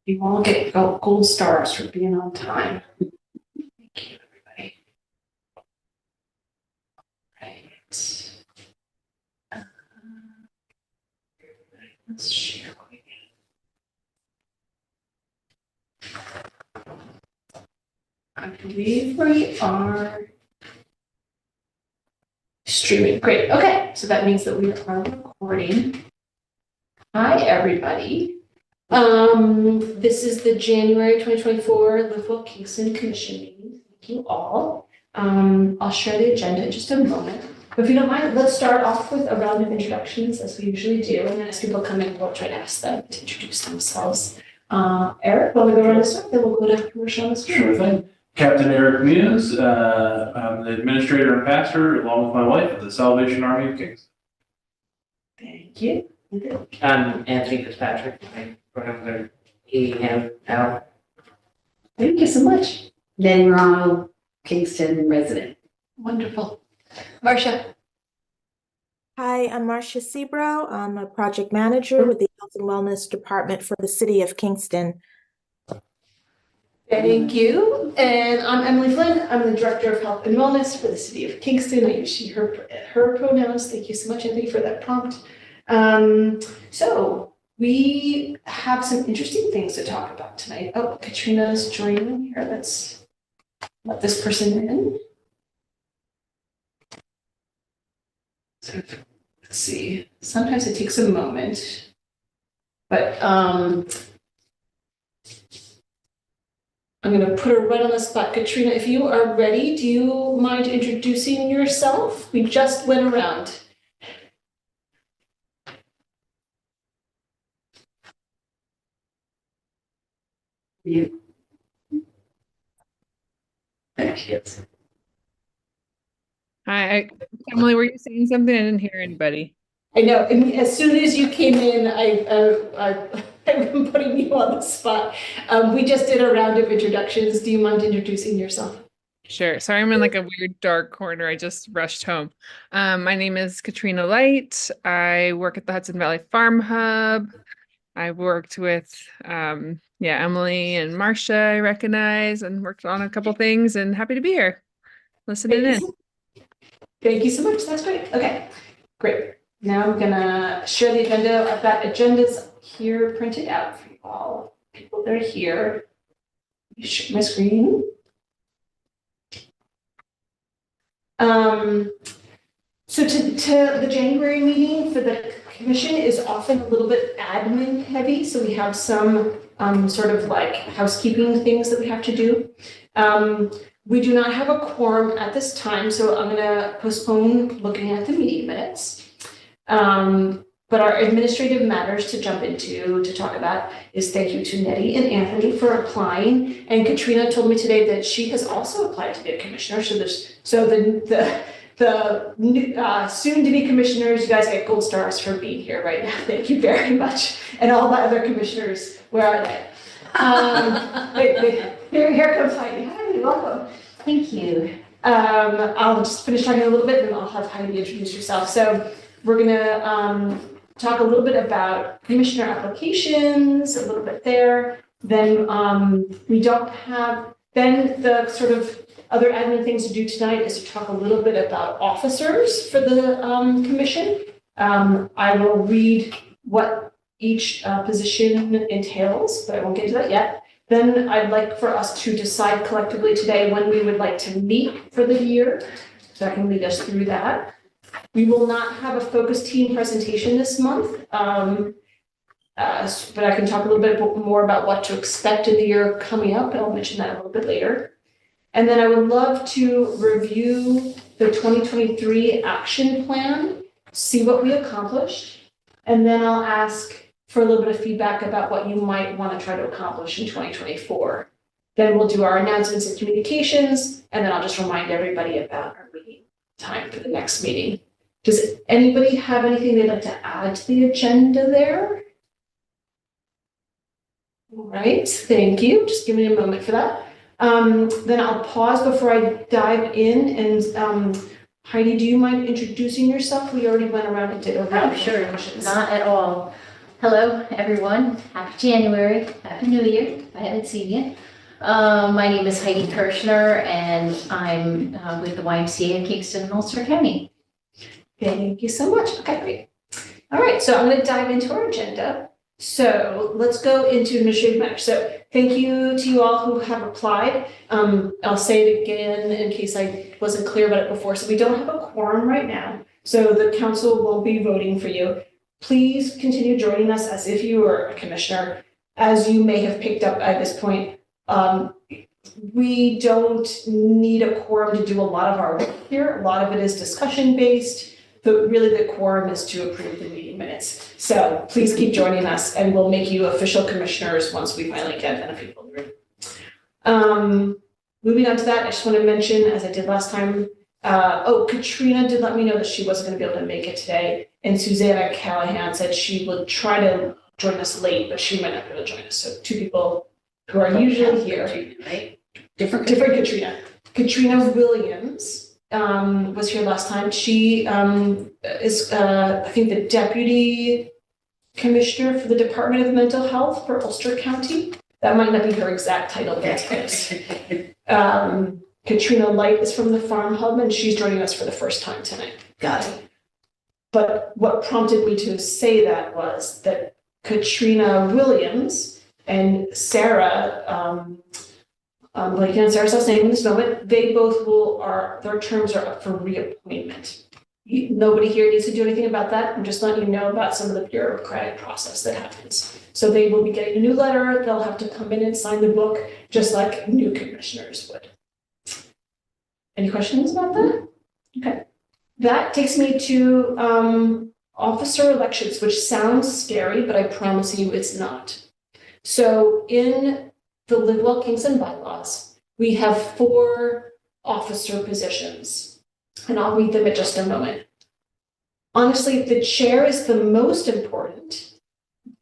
You all get gold stars for being on time. Thank you, everybody. Right. Let's share. I believe we are streaming. Great. Okay. So that means that we are recording. Hi, everybody. This is the January 2024 Well Kingston Commission meeting. Thank you all. I'll share the agenda in just a moment. But if you don't mind, let's start off with a round of introductions as we usually do. And then as people come in, we'll try to ask them to introduce themselves. Eric, while we go around this way, then we'll go to commercial on the screen. Sure thing. Captain Eric Mews, I'm the administrator and pastor, along with my wife, of the Salvation Army of Kingston. Thank you. I'm Anthony Fitzpatrick. I remember he, him, Al. Thank you so much. Then Ronald, Kingston resident. Wonderful. Marcia. Hi, I'm Marcia Sebro. I'm a project manager with the Health and Wellness Department for the City of Kingston. Thank you. And I'm Emily Flynn. I'm the Director of Health and Wellness for the City of Kingston. I use she, her pronouns. Thank you so much, Anthony, for that prompt. So we have some interesting things to talk about tonight. Oh, Katrina's joining here. Let's let this person in. So let's see. Sometimes it takes a moment, but I'm going to put her right on the spot. Katrina, if you are ready, do you mind introducing yourself? We just went around. You. Yes. Hi, Emily, were you saying something? I didn't hear anybody. I know. And as soon as you came in, I've been putting you on the spot. We just did a round of introductions. Do you mind introducing yourself? Sure. Sorry, I'm in like a weird dark corner. I just rushed home. My name is Katrina Light. I work at the Hudson Valley Farm Hub. I worked with Emily and Marcia, I recognize, and worked on a couple things, and happy to be here. Listening in. Thank you so much. That's great. Okay, great. Now I'm gonna share the agenda. I've got agendas here printed out for you all. People that are here. Let me share my screen. So to the January meeting for the commission is often a little bit admin heavy. So we have some sort of like housekeeping things that we have to do. We do not have a quorum at this time, so I'm gonna postpone looking at the meeting minutes. But our administrative matters to jump into to talk about is thank you to Nettie and Anthony for applying. And Katrina told me today that she has also applied to be a commissioner. So the new, soon-to-be commissioners, you guys get gold stars for being here right now. Thank you very much. And all the other commissioners, where are they? Here comes Heidi. Heidi, welcome. Thank you. I'll just finish talking a little bit, and then I'll have Heidi introduce herself. So we're gonna talk a little bit about commissioner applications, a little bit there. Then we don't have, then the sort of other admin things to do tonight is to talk a little bit about officers for the commission. I will read what each position entails, but I won't get to that yet. Then I'd like for us to decide collectively today when we would like to meet for the year. So I can lead us through that. We will not have a focus team presentation this month, but I can talk a little bit more about what to expect in the year coming up. I'll mention that a little bit later. And then I would love to review the 2023 action plan, see what we accomplished, and then I'll ask for a little bit of feedback about what you might want to try to accomplish in 2024. Then we'll do our announcements and communications, and then I'll just remind everybody about our meeting time for the next meeting. Does anybody have anything they'd like to add to the agenda there? All right, thank you. Just give me a moment for that. Then I'll pause before I dive in. And Heidi, do you mind introducing yourself? We already went around and did a round. Oh, sure, not at all. Hello, everyone. Happy January. Happy New Year. I haven't seen you. My name is Heidi Kirschner, and I'm with the YMCA in Kingston and Ulster County. Thank you so much. Okay, great. All right, so I'm going to dive into our agenda. So let's go into administrative matters. So thank you to you all who have applied. I'll say it again in case I wasn't clear about it before. So we don't have a quorum right now. So the council won't be voting for you. Please continue joining us as if you were a commissioner. As you may have picked up at this point, we don't need a quorum to do a lot of our work here. A lot of it is discussion based. But really the quorum is to approve the meeting minutes. So please keep joining us and we'll make you official commissioners once we finally get enough people through. Moving on to that, I just want to mention, as I did last time, Katrina did let me know that she wasn't going to be able to make it today. And Susanna Callahan said she would try to join us late, but she might not be able to join us. So two people who are usually here. Right? Different Katrina. Katrina Williams was here last time. She is, I think, the deputy commissioner for the Department of Mental Health for Ulster County. That might not be her exact title, but it's close. Katrina Light is from the Farm Hub, and she's joining us for the first time tonight. Got it. But what prompted me to say that was that Katrina Williams and Sarah, blanking on Sarah's last name in this moment, they both their terms are up for reappointment. Nobody here needs to do anything about that. I'm just letting you know about some of the bureaucratic process that happens. So they will be getting a new letter. They'll have to come in and sign the book, just like new commissioners would. Any questions about that? Okay. That takes me to officer elections, which sounds scary, but I promise you it's not. So in the Live Well Kingston bylaws, we have 4 officer positions, and I'll read them in just a moment. Honestly, the chair is the most important,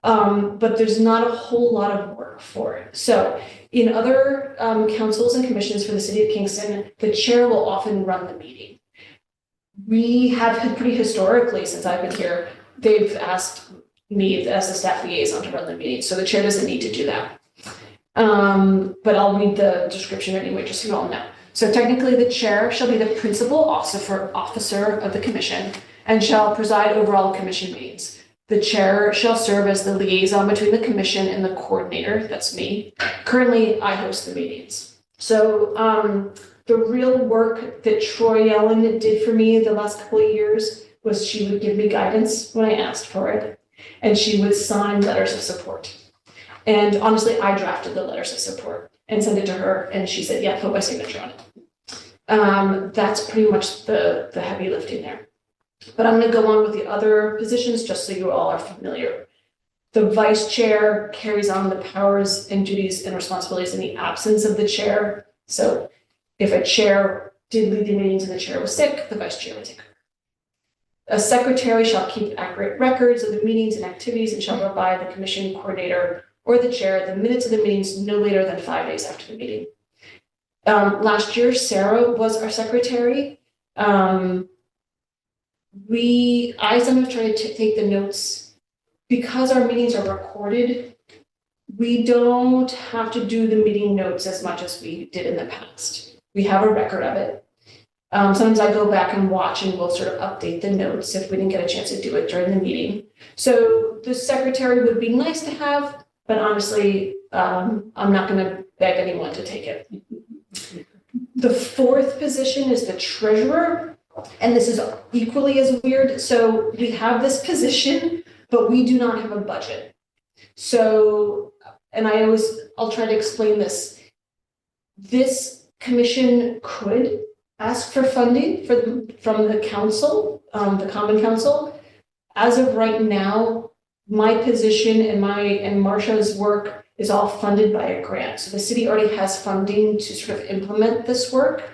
but there's not a whole lot of work for it. So in other councils and commissions for the city of Kingston, the chair will often run the meeting. We have pretty historically, since I've been here, they've asked me as the staff liaison to run the meeting, so the chair doesn't need to do that. But I'll read the description anyway, just so you all know. So technically, the chair shall be the principal officer of the commission and shall preside over all commission meetings. The chair shall serve as the liaison between the commission and the coordinator, that's me. Currently, I host the meetings. So the real work that Troy Ellen did for me the last couple of years was she would give me guidance when I asked for it, and she would sign letters of support. And honestly, I drafted the letters of support and sent it to her, and she said, yeah, put my signature on it. That's pretty much the heavy lifting there. But I'm going to go on with the other positions just so you all are familiar. The vice chair carries on the powers and duties and responsibilities in the absence of the chair. So if a chair did lead the meetings and the chair was sick, the vice chair would take over. A secretary shall keep accurate records of the meetings and activities and shall provide the commission coordinator or the chair the minutes of the meetings no later than 5 days after the meeting. Last year, Sarah was our secretary. I sometimes try to take the notes. Because our meetings are recorded, we don't have to do the meeting notes as much as we did in the past. We have a record of it. Sometimes I go back and watch and we'll sort of update the notes if we didn't get a chance to do it during the meeting. So the secretary would be nice to have, but honestly, I'm not going to beg anyone to take it. The 4th position is the treasurer, and this is equally as weird. So we have this position, but we do not have a budget. So, and I'll try to explain this. This commission could ask for funding from the council, the Common Council. As of right now, my position and Marsha's work is all funded by a grant. So the city already has funding to sort of implement this work.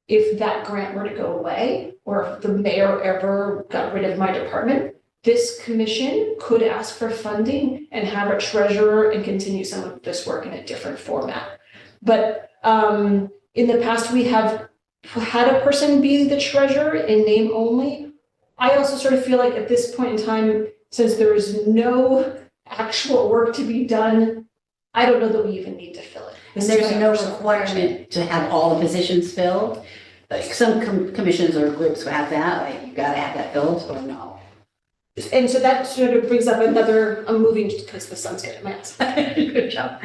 If that grant were to go away, or if the mayor ever got rid of my department, this commission could ask for funding and have a treasurer and continue some of this work in a different format. But in the past, we have had a person be the treasurer in name only. I also sort of feel like at this point in time, since there is no actual work to be done, I don't know that we even need to fill it. And This is there's my no personal requirement to have all the positions filled? Like some commissions or groups will have that, like you gotta have that filled or no? And so that sort of brings up another, I'm moving because the sun's getting my ass. Good job.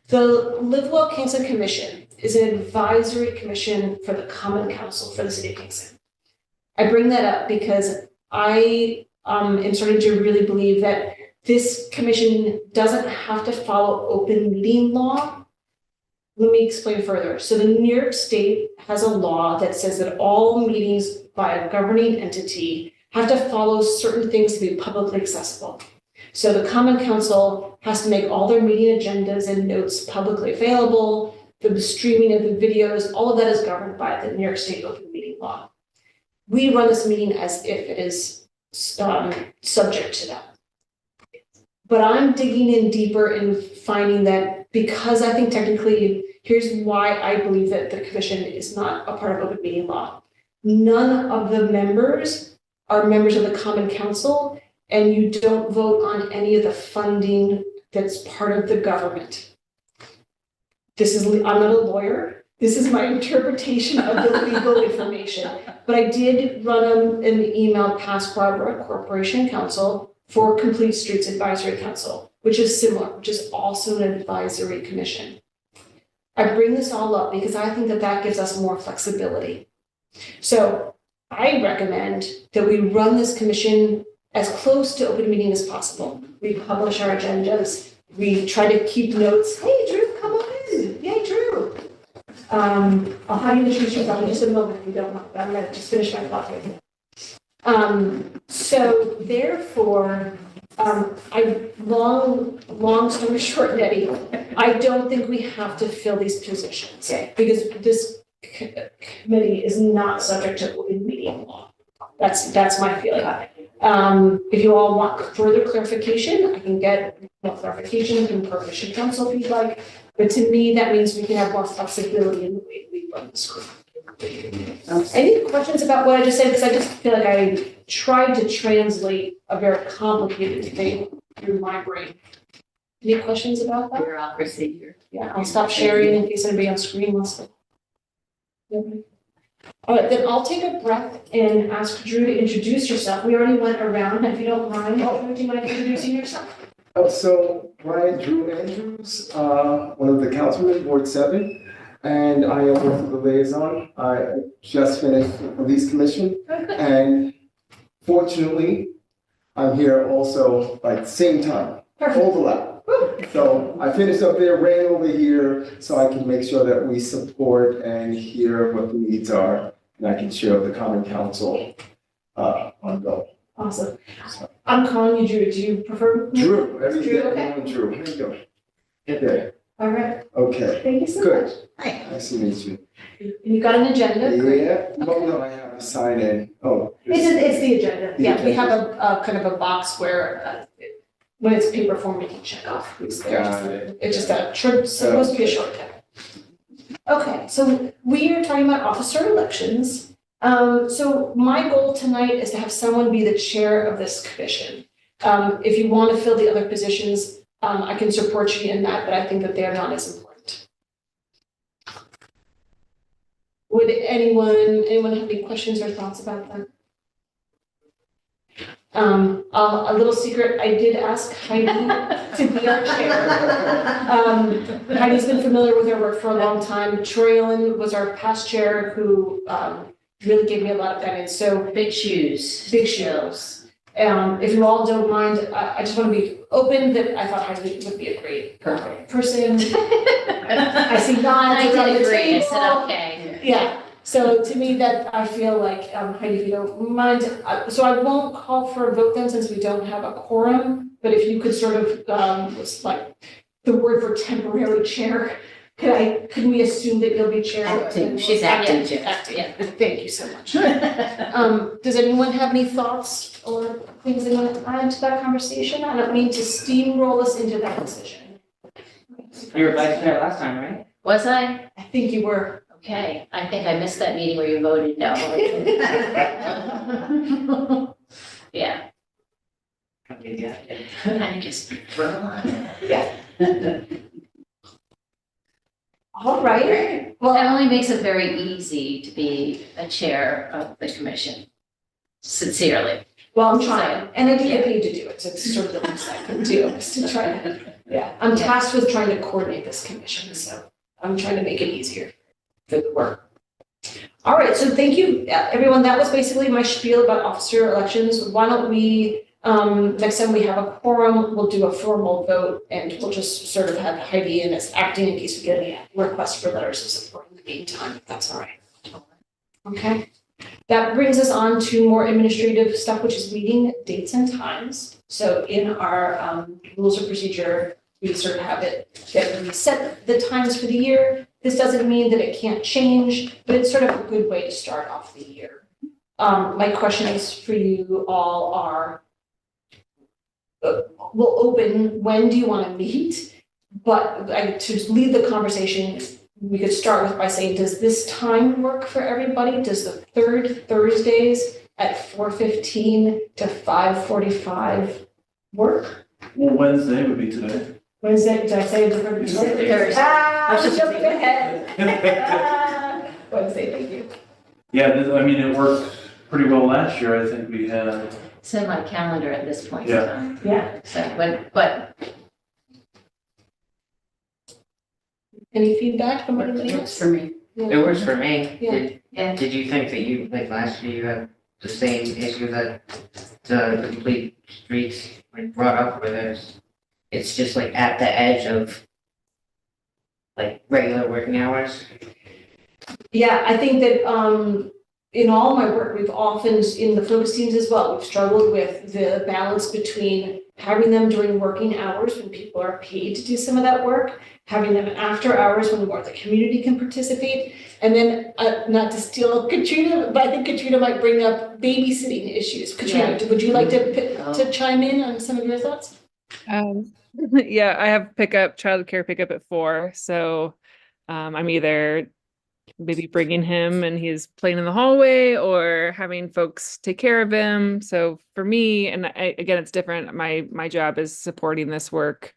The Live Well Kingston Commission is an advisory commission for the Common Council for the City of Kingston. I bring that up because I am starting to really believe that this commission doesn't have to follow open meeting law. Let me explain further. So the New York State has a law that says that all meetings by a governing entity have to follow certain things to be publicly accessible. So the Common Council has to make all their meeting agendas and notes publicly available. The streaming of the videos, all of that is governed by the New York State open meeting law. We run this meeting as if it is subject to that. But I'm digging in deeper and finding that because I think technically, here's why I believe that the commission is not a part of open meeting law. None of the members are members of the Common Council, and you don't vote on any of the funding that's part of the government. I'm not a lawyer. This is my interpretation of the legal information. But I did run an email past Barbara, Corporation Counsel, for Complete Streets Advisory Council, which is similar, which is also an advisory commission. I bring this all up because I think that that gives us more flexibility. So I recommend that we run this commission as close to open meeting as possible. We publish our agendas. We try to keep notes. Hey, Drew, come on in. Yay, Drew. I'll have you introduce yourself in just a moment if you don't mind, but I'm going to just finish my thought right here. So therefore, long story short, Nettie, I don't think we have to fill these positions. Okay. Because this committee is not subject to open meeting law. That's my feeling. If you all want further clarification, I can get more clarification from Corporation Council if you'd like. But to me, that means we can have more flexibility in the way we run this group. Any questions about what I just said? Because I just feel like I tried to translate a very complicated thing through my brain. Any questions about that? Bureaucracy here. Yeah, I'll stop sharing in case anybody on screen wants to. Okay. All right, then I'll take a breath and ask Drew to introduce yourself. We already went around. If you don't mind, Drew, do you mind introducing yourself? So Brian Drew Andrews, one of the councilmen, Ward 7. And I am also the liaison. I just finished the police commission, and fortunately, I'm here also like the same time, overlap. So I finished up there, ran over here, so I can make sure that we support and hear what the needs are, and I can share with the Common Council on go. Awesome. I'm calling you Drew. Do you prefer? Drew, Drew, okay. everyone Drew. How you doing? Yeah. All right. Okay. Thank you so Good. much. Hi. Nice to meet you. You got an agenda? Great. Yeah. Oh no, I have to sign in. Oh. It's the agenda. The Yeah, we have agenda. a kind of a box where when it's paper form, we can check off who's there. Got it. It's just supposed to be a shortcut. Okay, so we are talking about officer elections. So my goal tonight is to have someone be the chair of this commission. If you want to fill the other positions, I can support you in that, but I think that they are not as important. Would anyone have any questions or thoughts about that? A little secret, I did ask Heidi to be our chair. Heidi's been familiar with our work for a long time. Troy Ellen was our past chair who really gave me a lot of guidance. So Big shoes. big shoes. If you all don't mind, I just want to be open that I thought Heidi would be a great person. I see nods I around did the agree, I table. said, okay. Yeah, so to me that I feel like, Heidi, if you don't mind, so I won't call for a vote then since we don't have a quorum, but if you could sort of, what's like the word for temporary chair, can we assume that you'll be chair? Acting. She's acting chair. Acting, yeah, thank you so much. Does anyone have any thoughts or things they want to add to that conversation? I don't mean to steamroll us into that decision. You were vice chair last time, right? Was I? I think you were. Okay, I think I missed that meeting where you voted no. Yeah. Yeah. I just roll on. All right. Well, Emily makes it very easy to be a chair of the commission. Sincerely. well, I'm trying, and I do get paid to do it, so it's sort of the least I can do, is to try to, I'm tasked with trying to coordinate this commission, so I'm trying to make it easier for the work. All right, so thank you, everyone. That was basically my spiel about officer elections. Why don't we, next time we have a quorum, we'll do a formal vote, and we'll just sort of have Heidi in as acting in case we get any requests for letters of support in the meantime, if that's all right. Okay. That brings us on to more administrative stuff, which is meeting dates and times. So in our rules of procedure, we sort of have it that we set the times for the year. This doesn't mean that it can't change, but it's sort of a good way to start off the year. My questions for you all are, we'll open, when do you want to meet? But to lead the conversation, we could start with by saying, does this time work for everybody? Does the third Thursdays at 4:15 to 5:45 work? Well, Wednesday would be today. Wednesday, did I say the third? Thursday. I jumped ahead. Wednesday, thank you. Yeah, I mean, it worked pretty well last year. I think we had, It's in my calendar at this point in Yeah. time. Yeah. So, but Any feedback from It anybody works else? for me. It works for me. Yeah. Did you think that you, like last year, you had the same issue that the complete streets like brought up where it's just like at the edge of like regular working hours? Yeah, I think that in all my work, we've often, in the focus teams as well, we've struggled with the balance between having them during working hours when people are paid to do some of that work, having them after hours when more of the community can participate, and then not to steal Katrina, but I think Katrina might bring up babysitting issues. Katrina, would you like to chime in on some of your thoughts? Yeah, I have childcare pickup at 4. So I'm either maybe bringing him and he's playing in the hallway or having folks take care of him. So for me, and again, it's different. My job is supporting this work.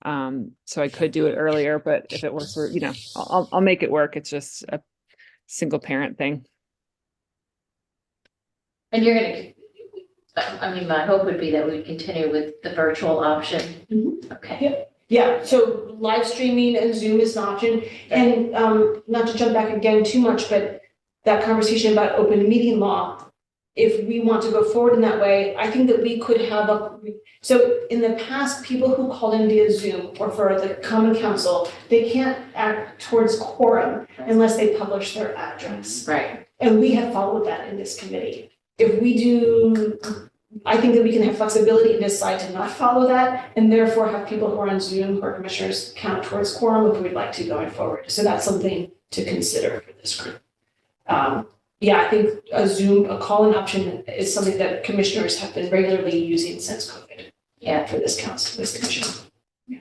So I could do it earlier, but if it works for, I'll make it work. It's just a single parent thing. and you're gonna, my hope would be that we continue with the virtual option. Mhm. Okay. Yeah, so live streaming and Zoom is an option, and not to jump back again too much, but that conversation about open meeting law, if we want to go forward in that way, I think that we could have so in the past, people who called in via Zoom or for the common council, they can't act towards quorum unless they publish their address. Right. And we have followed that in this committee. If we do, I think that we can have flexibility and decide to not follow that, and therefore have people who are on Zoom or commissioners count towards quorum if we'd like to going forward. So that's something to consider for this group. I think a call-in option is something that commissioners have been regularly using since COVID. Yeah. For this commission. Yeah.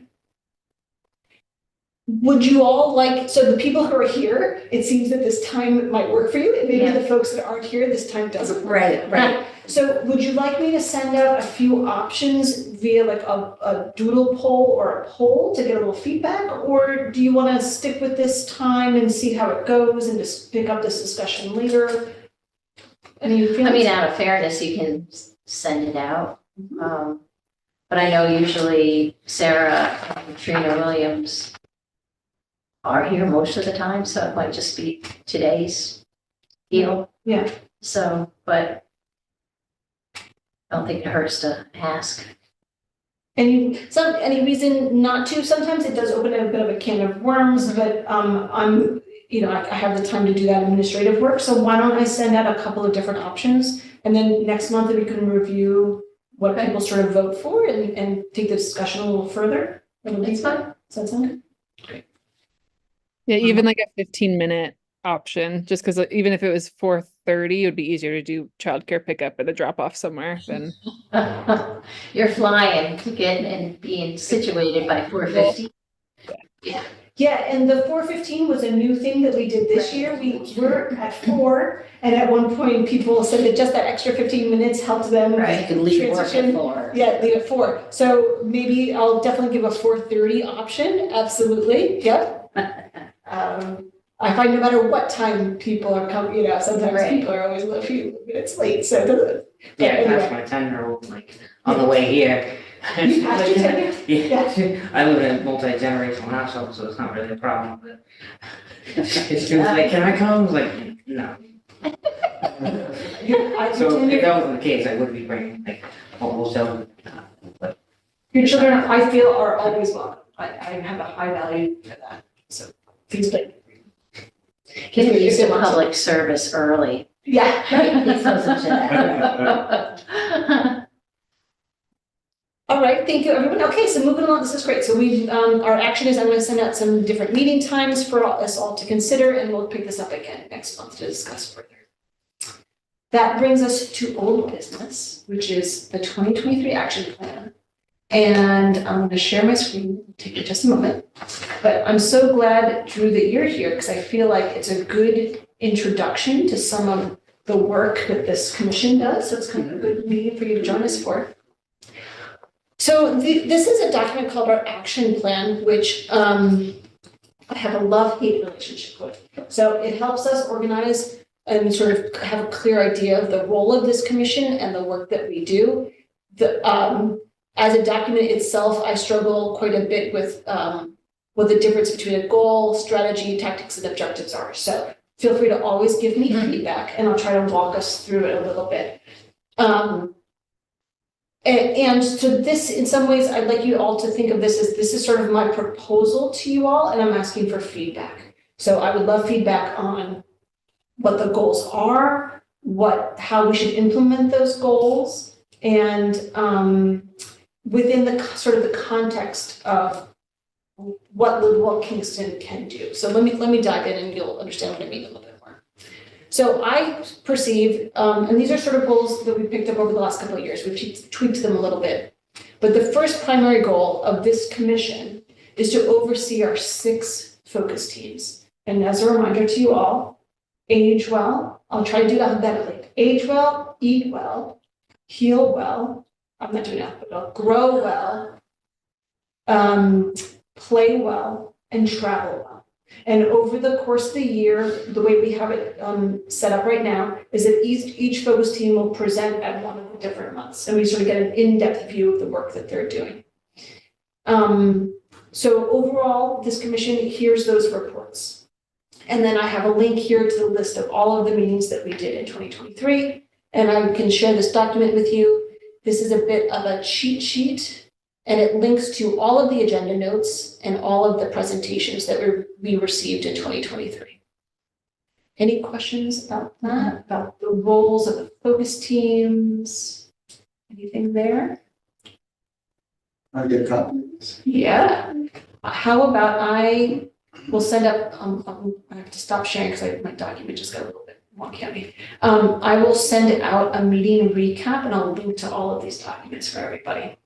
Would you all so the people who are here, it seems that this time might work for you, and maybe the folks that aren't here, this time doesn't work. Right. So would you like me to send out a few options via a doodle poll or a poll to get a little feedback? Or do you want to stick with this time and see how it goes and just pick up this discussion later? Any feelings? Out of fairness, you can send it out. But I know usually Sarah and Trina Williams are here most of the time, so it might just be today's deal. Yeah. So, but I don't think it hurts to ask. Any reason not to? Sometimes it does open a bit of a can of worms, but I have the time to do that administrative work. So why don't I send out a couple of different options, and then next month we can review what people sort of vote for and take the discussion a little further. That's fine. Does that sound good? Yeah, even like a 15-minute option, just because even if it was 4:30, it would be easier to do childcare pickup and a drop off somewhere than. You're flying to get and being situated by 4:50. Yeah, Yeah, and the 4:15 was a new thing that we did this year. We were at 4, and at one point, people said that just that extra 15 minutes helped them. You can leave work at transition. 4. Yeah, leave at 4. So maybe I'll definitely give a 4:30 option, absolutely, yep. I find no matter what time people are coming, you know, sometimes Right. people are always a few minutes late, so it doesn't. Yeah, I anyway. passed my 10-year-old like on the way here. You passed your 10-year? Yeah, I live in a multi-generational household, so it's not really a problem, but she was like, can I come? I was like, no. So if that wasn't the case, I would be bringing like multiple children. Your children, I feel, are always welcome. I have a high value for that, so please like. Can use the public service early. Yeah, right. He goes into that. All right, thank you, everyone. Okay, so moving along, this is great. So we, our action is I'm going to send out some different meeting times for us all to consider, and we'll pick this up again next month to discuss further. That brings us to old business, which is the 2023 action plan. And I'm going to share my screen, take it just a moment. But I'm so glad, Drew, that you're here, because I feel like it's a good introduction to some of the work that this commission does. So it's kind of a good meeting for you to join us for. So this is a document called our action plan, which I have a love-hate relationship with. So it helps us organize and sort of have a clear idea of the role of this commission and the work that we do. As a document itself, I struggle quite a bit with what the difference between a goal, strategy, tactics, and objectives are. So feel free to always give me feedback, and I'll try to walk us through it a little bit. And so this, in some ways, I'd like you all to think of this as, this is sort of my proposal to you all, and I'm asking for feedback. So I would love feedback on what the goals are, how we should implement those goals, and within the sort of the context of what Well Kingston can do. So let me dive in and you'll understand what I mean a little bit more. So I perceive, and these are sort of goals that we picked up over the last couple of years, we've tweaked them a little bit. But the first primary goal of this commission is to oversee our 6 focus teams. And as a reminder to you all, age well, I'll try to do it alphabetically. Age well, eat well, heal well, I'm not doing that, but I'll grow well, play well, and travel well. And over the course of the year, the way we have it set up right now is that each focus team will present at one of the different months, and we sort of get an in-depth view of the work that they're doing. So overall, this commission hears those reports. And then I have a link here to the list of all of the meetings that we did in 2023, and I can share this document with you. This is a bit of a cheat sheet, and it links to all of the agenda notes and all of the presentations that we received in 2023. Any questions about that, about the roles of the focus teams? Anything there? I get copies. Yeah. How about I will send up, I have to stop sharing because my document just got a little bit wonky on me. I will send out a meeting recap, and I'll link to all of these documents for everybody.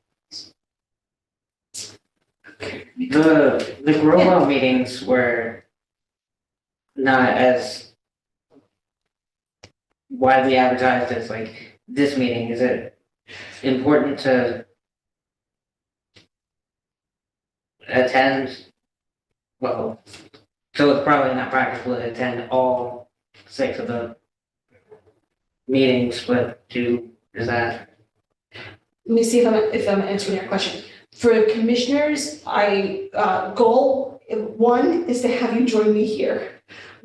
Okay. The grow well meetings were not as widely advertised as like this meeting. Is it important to attend? Well, so it's probably not practical to attend all 6 of the meetings, but is that? Let me see if I'm answering your question. For commissioners, goal 1 is to have you join me here.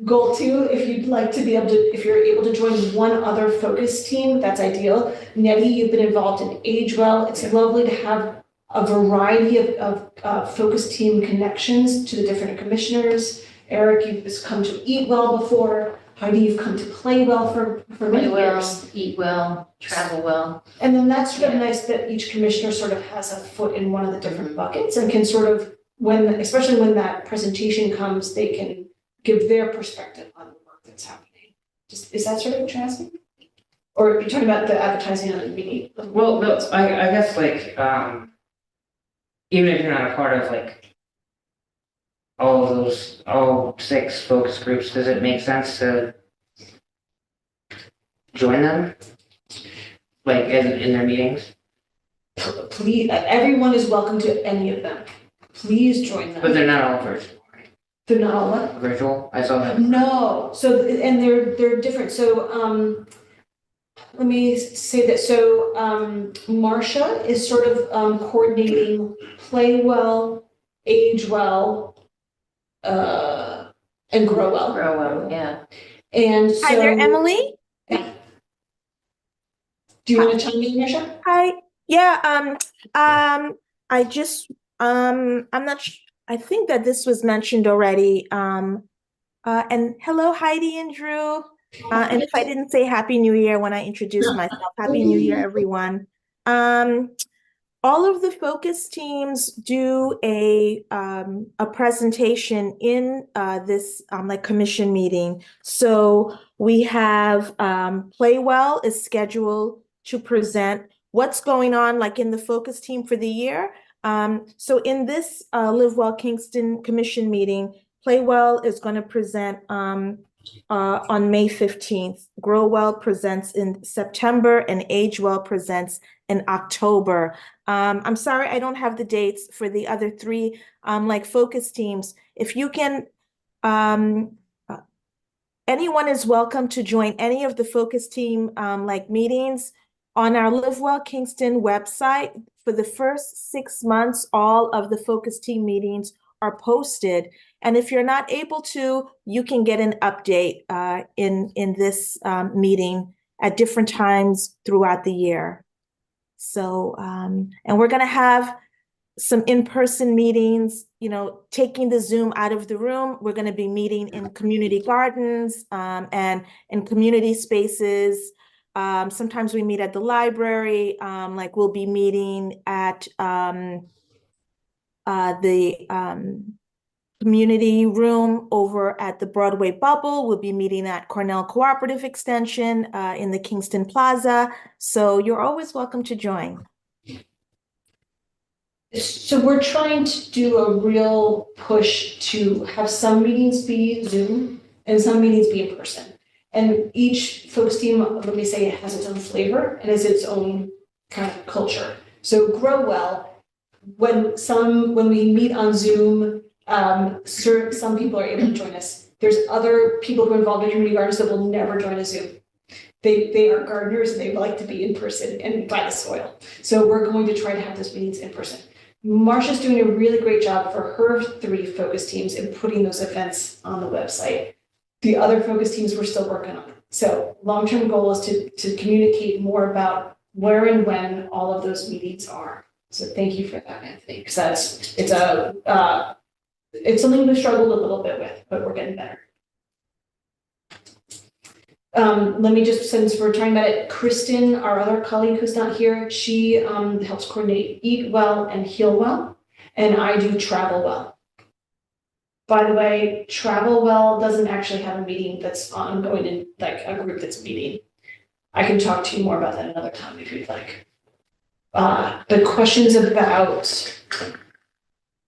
Goal 2, if you'd like to be able to, if you're able to join one other focus team, that's ideal. Nettie, you've been involved in Age Well. It's lovely to have a variety of focus team connections to the different commissioners. Eric, you've just come to Eat Well before. Heidi, you've come to Play Well for many Play well, years. eat well, travel well. And then that's sort of nice that each commissioner sort of has a foot in one of the different buckets and can sort of, especially when that presentation comes, they can give their perspective on the work that's happening. Is that sort of what you're asking? Or you're talking about the advertising on the meeting? Well, no, I guess like even if you're not a part of like all 6 focus groups, does it make sense to join them? Like in their meetings? Please, everyone is welcome to any of them. Please join But them. they're not all virtual, right? They're not all what? Virtual? I saw that. No, so, and they're different, so, let me say that, so, Marcia is sort of, coordinating play well, age well, and grow well. Grow well, yeah. And so. Hi there, Emily. Do you want to chime in, Marcia? Hi. Yeah, I just, I'm not, I think that this was mentioned already. And hello, Heidi and Drew. And if I didn't say Happy New Year when I introduced myself, Happy New Year, everyone. All of the focus teams do a presentation in this like commission meeting. So we have Play Well is scheduled to present what's going on like in the focus team for the year. So in this Live Well Kingston commission meeting, Play Well is going to present on May 15th. Grow Well presents in September and Age Well presents in October. I'm sorry, I don't have the dates for the other 3 like focus teams. If you can, anyone is welcome to join any of the focus team like meetings on our Live Well Kingston website. For the first 6 months, all of the focus team meetings are posted. And if you're not able to, you can get an update in this meeting at different times throughout the year. So, and we're gonna have some in-person meetings, you know, taking the Zoom out of the room. We're gonna be meeting in community gardens and in community spaces. Sometimes we meet at the library, like we'll be meeting at the community room over at the Broadway Bubble. We'll be meeting at Cornell Cooperative Extension in the Kingston Plaza. So you're always welcome to join. So we're trying to do a real push to have some meetings be Zoom and some meetings be in person. And each focus team, let me say, has its own flavor and has its own kind of culture. So Grow Well, when we meet on Zoom, some people are able to join us. There's other people who are involved in community gardens that will never join a Zoom. They are gardeners and they like to be in person and by the soil. So we're going to try to have those meetings in person. Marcia's doing a really great job for her 3 focus teams in putting those events on the website. The other focus teams we're still working on. So long-term goal is to communicate more about where and when all of those meetings are. So thank you for that, Anthony, because it's something we've struggled a little bit with, but we're getting better. Let me just, since we're talking about it, Kristen, our other colleague who's not here, she helps coordinate Eat Well and Heal Well, and I do Travel Well. By the way, Travel Well doesn't actually have a meeting that's ongoing in like a group that's meeting. I can talk to you more about that another time if you'd like. The questions about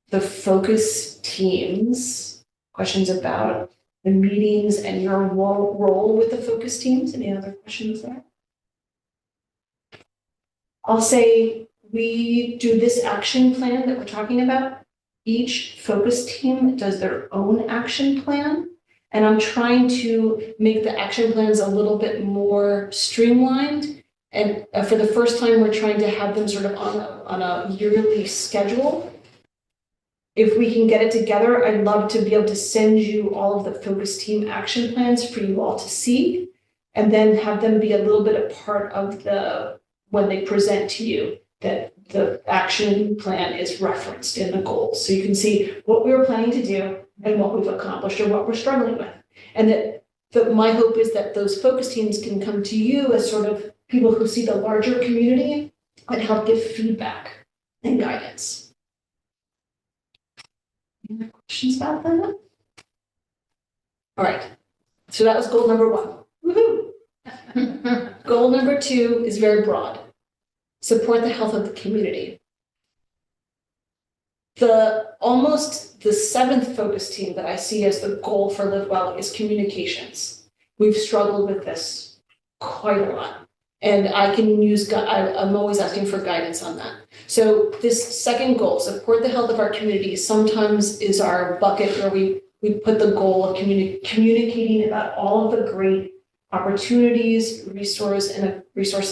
the focus teams, questions about the meetings and your role with the focus teams. Any other questions there? I'll say we do this action plan that we're talking about. Each focus team does their own action plan. And I'm trying to make the action plans a little bit more streamlined. And for the first time, we're trying to have them sort of on a yearly schedule. If we can get it together, I'd love to be able to send you all of the focus team action plans for you all to see, and then have them be a little bit a part of when they present to you, that the action plan is referenced in the goals. So you can see what we were planning to do and what we've accomplished or what we're struggling with. And that my hope is that those focus teams can come to you as sort of people who see the larger community and help give feedback and guidance. Any questions about that? All right, so that was goal number 1. Woohoo! Goal number 2 is very broad. Support the health of the community. almost the seventh focus team that I see as the goal for Live Well is communications. We've struggled with this quite a lot. And I can I'm always asking for guidance on that. So this second goal, support the health of our community, sometimes is our bucket where we put the goal of communicating about all of the great opportunities, resources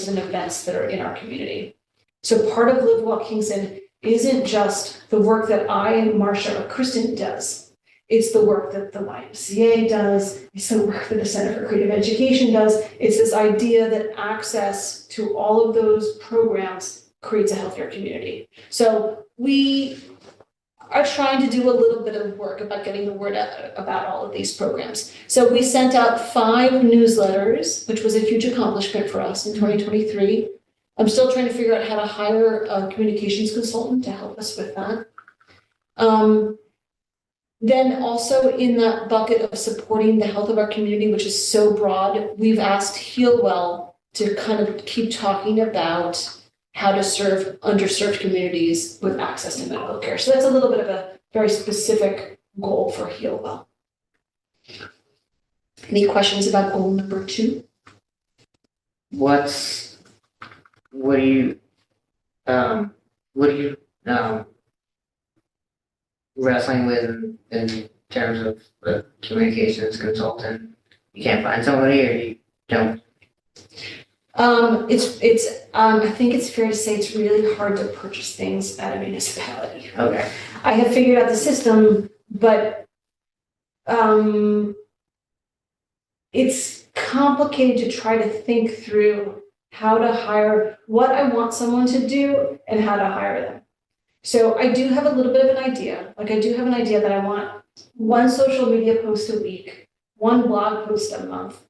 and events that are in our community. So part of Live Well Kingston isn't just the work that I, Marcia, or Kristen does. It's the work that the YMCA does. It's the work that the Center for Creative Education does. It's this idea that access to all of those programs creates a healthier community. So we are trying to do a little bit of work about getting the word out about all of these programs. So we sent out 5 newsletters, which was a huge accomplishment for us in 2023. I'm still trying to figure out how to hire a communications consultant to help us with that. Then also in that bucket of supporting the health of our community, which is so broad, we've asked Heal Well to kind of keep talking about how to serve underserved communities with access to medical care. So that's a little bit of a very specific goal for Heal Well. Any questions about goal number 2? What are you wrestling with in terms of the communications consultant? You can't find somebody, or you don't? I think it's fair to say it's really hard to purchase things at a municipality. Okay. I have figured out the system, but it's complicated to try to think through how to hire, what I want someone to do and how to hire them. So I do have a little bit of an idea. Like I do have an idea that I want 1 social media post a week, 1 blog post a month.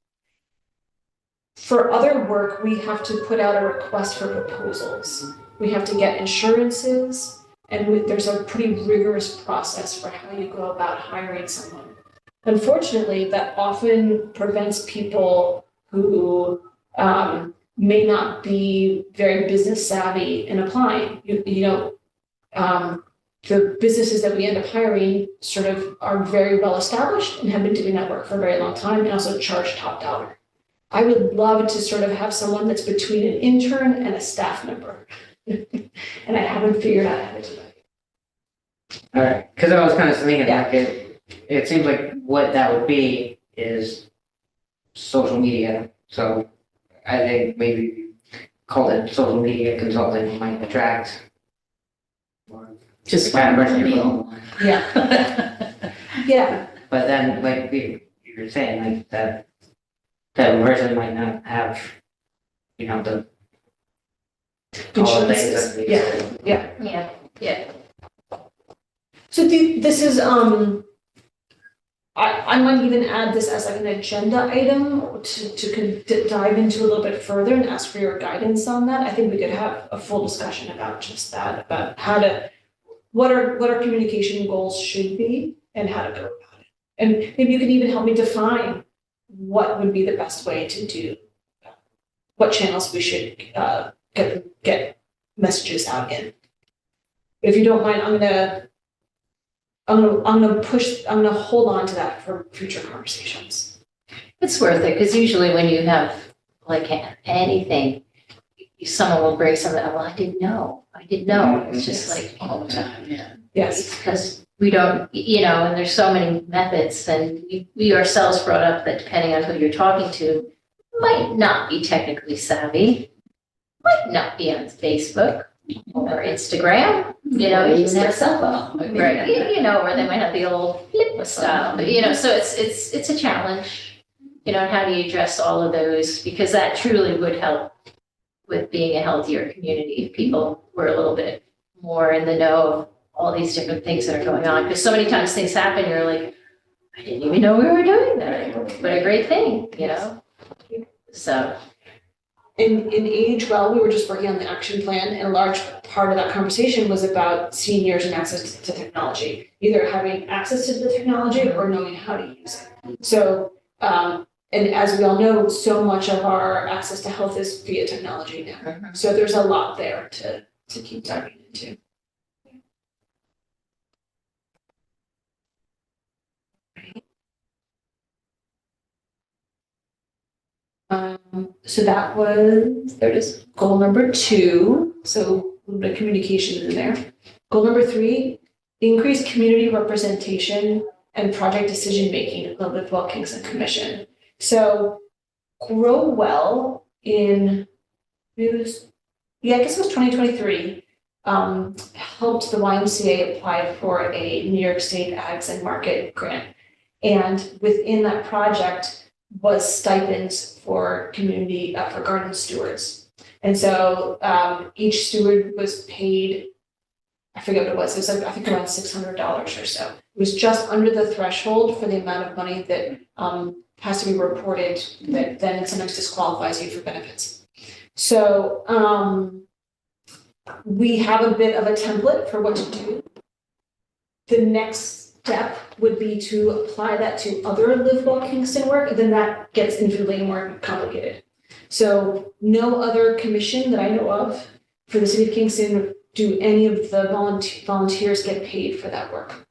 For other work, we have to put out a request for proposals. We have to get insurances, and there's a pretty rigorous process for how you go about hiring someone. Unfortunately, that often prevents people who may not be very business savvy in applying. The businesses that we end up hiring sort of are very well established and have been doing that work for a very long time and also charge top dollar. I would love to sort of have someone that's between an intern and a staff member. And I haven't figured out how to do that. All right, because I was kind of thinking like it seems like what that would be is social media. So I think maybe call it social media consulting might attract Just kind of person you find will. Yeah. Yeah. But then, like you were saying, like that person might not have, the all the things that Yeah. So this is, I might even add this as like an agenda item to dive into a little bit further and ask for your guidance on that. I think we could have a full discussion about just that, about what our communication goals should be and how to go about it. And maybe you could even help me define what would be the best way to do, what channels we should get messages out in. If you don't mind, I'm gonna hold on to that for future conversations. It's worth it, because usually when you have like anything, someone will bring something, well, I didn't know. It's just like all the time. Yeah. Yes. Because we don't, and there's so many methods, and we ourselves brought up that depending on who you're talking to, might not be technically savvy, might not be on Facebook or Instagram, you Even have their cell phone. right, or they might have the old flip style, but so it's a challenge, and how do you address all of those, because that truly would help with being a healthier community if people were a little bit more in the know of all these different things that are going on, because so many times things happen, you're like, I didn't even know we were doing that. What a great thing, So. In Age Well, we were just working on the action plan, and a large part of that conversation was about seniors and access to technology, either having access to the technology or knowing how to use it. So, and as we all know, so much of our access to health is via technology now. So there's a lot there to keep diving into. So that was, there it is, goal number 2. So a little bit of communication in there. Goal number 3, increase community representation and project decision-making of the Well Kingston Commission. So Grow Well in, I guess it was 2023, helped the YMCA apply for a New York State Ags and Market grant. And within that project was stipends for community, for garden stewards. And so each steward was paid, I forget what it was like, I think around $600 or so. It was just under the threshold for the amount of money that has to be reported that then sometimes disqualifies you for benefits. So we have a bit of a template for what to do. The next step would be to apply that to other Live Well Kingston work, and then that gets infinitely more complicated. So no other commission that I know of for the city of Kingston do any of the volunteers get paid for that work.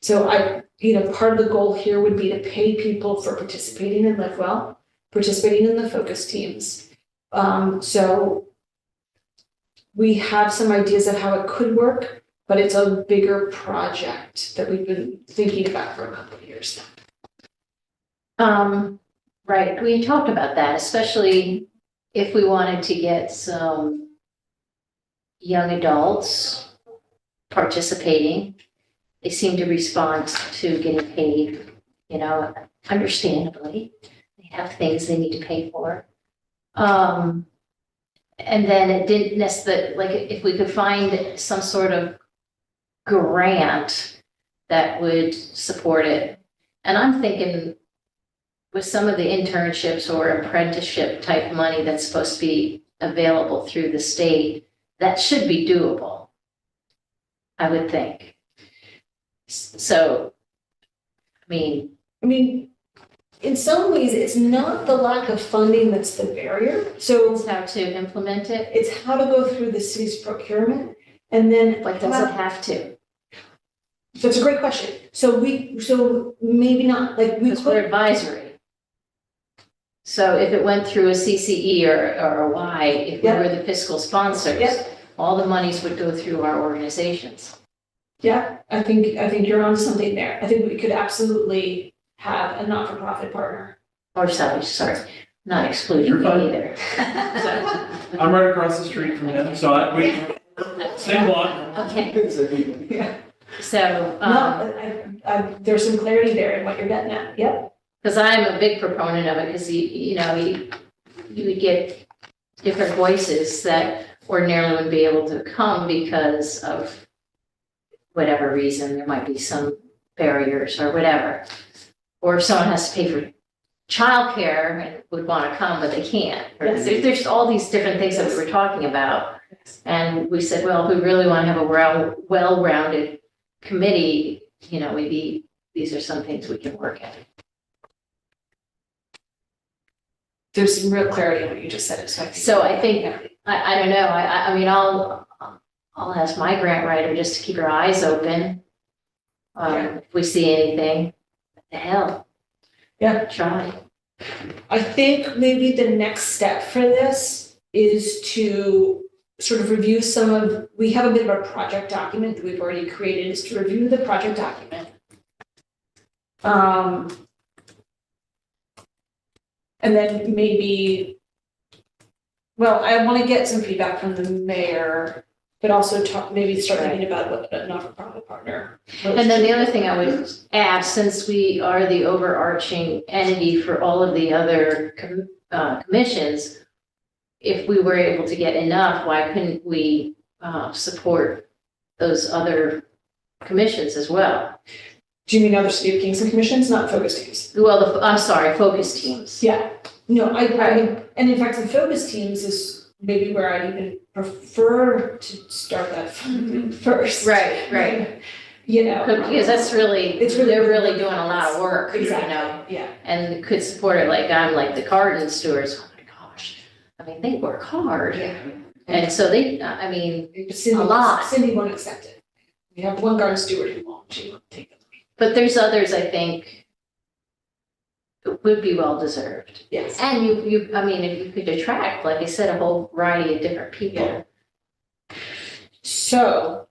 So part of the goal here would be to pay people for participating in Live Well, participating in the focus teams. So we have some ideas of how it could work, but it's a bigger project that we've been thinking about for a couple of years now. Right, we talked about that, especially if we wanted to get some young adults participating. They seem to respond to getting paid, understandably. They have things they need to pay for. And then it didn't necessarily, like, if we could find some sort of grant that would support it. And I'm thinking with some of the internships or apprenticeship type money that's supposed to be available through the state, that should be doable, I would think. So, I mean, in some ways, it's not the lack of funding that's the barrier. So it's how to implement it, it's how to go through the city's procurement, and then but does it have to? So it's a great question. So maybe not, like, we Because we're advisory. So if it went through a CCE or a Y, if we were the fiscal sponsors, all the monies would go through our organizations. Yeah, I think you're on something there. I think we could absolutely have a not-for-profit partner. Or sorry, not excluding You're fine. me either. I'm right across the street from him, so we same block. Okay, Yeah. so. There's some clarity there in what you're getting at. Yep. Because I'm a big proponent of it, because you would get different voices that ordinarily wouldn't be able to come because of whatever reason. There might be some barriers or whatever. Or if someone has to pay for childcare and would want to come, but they can't. Or there's all these different things that we were talking about. And we said, well, if we really want to have a well-rounded committee, maybe these are some things we can work at. There's some real clarity in what you just said. So I think, I don't know, I mean, I'll ask my grant writer just to keep her eyes open. If we see anything, what the hell? Yeah. Try. I think maybe the next step for this is to sort of review we have a bit of a project document that we've already created, is to review the project document. And then maybe, I want to get some feedback from the mayor, but also start thinking about what a not-for-profit partner. And then the other thing I would add, since we are the overarching entity for all of the other commissions, if we were able to get enough, why couldn't we support those other commissions as well? Do you mean other City of Kingston commissions, not focus teams? Well, I'm sorry, focus teams. Yeah, no, I mean, and in fact, the focus teams is maybe where I'd even prefer to start that first. Right. Because that's they're really doing a lot of work, Exactly. Yeah. And could support it I'm like the garden stewards. Oh my gosh. I mean, they work hard. Yeah. And so Cindy, a lot. Cindy won't accept it. We have one garden steward who won't. She won't take it. But there's others, I think, would be well deserved. Yes. And I mean, if you could attract, like I said, a whole variety of different people. So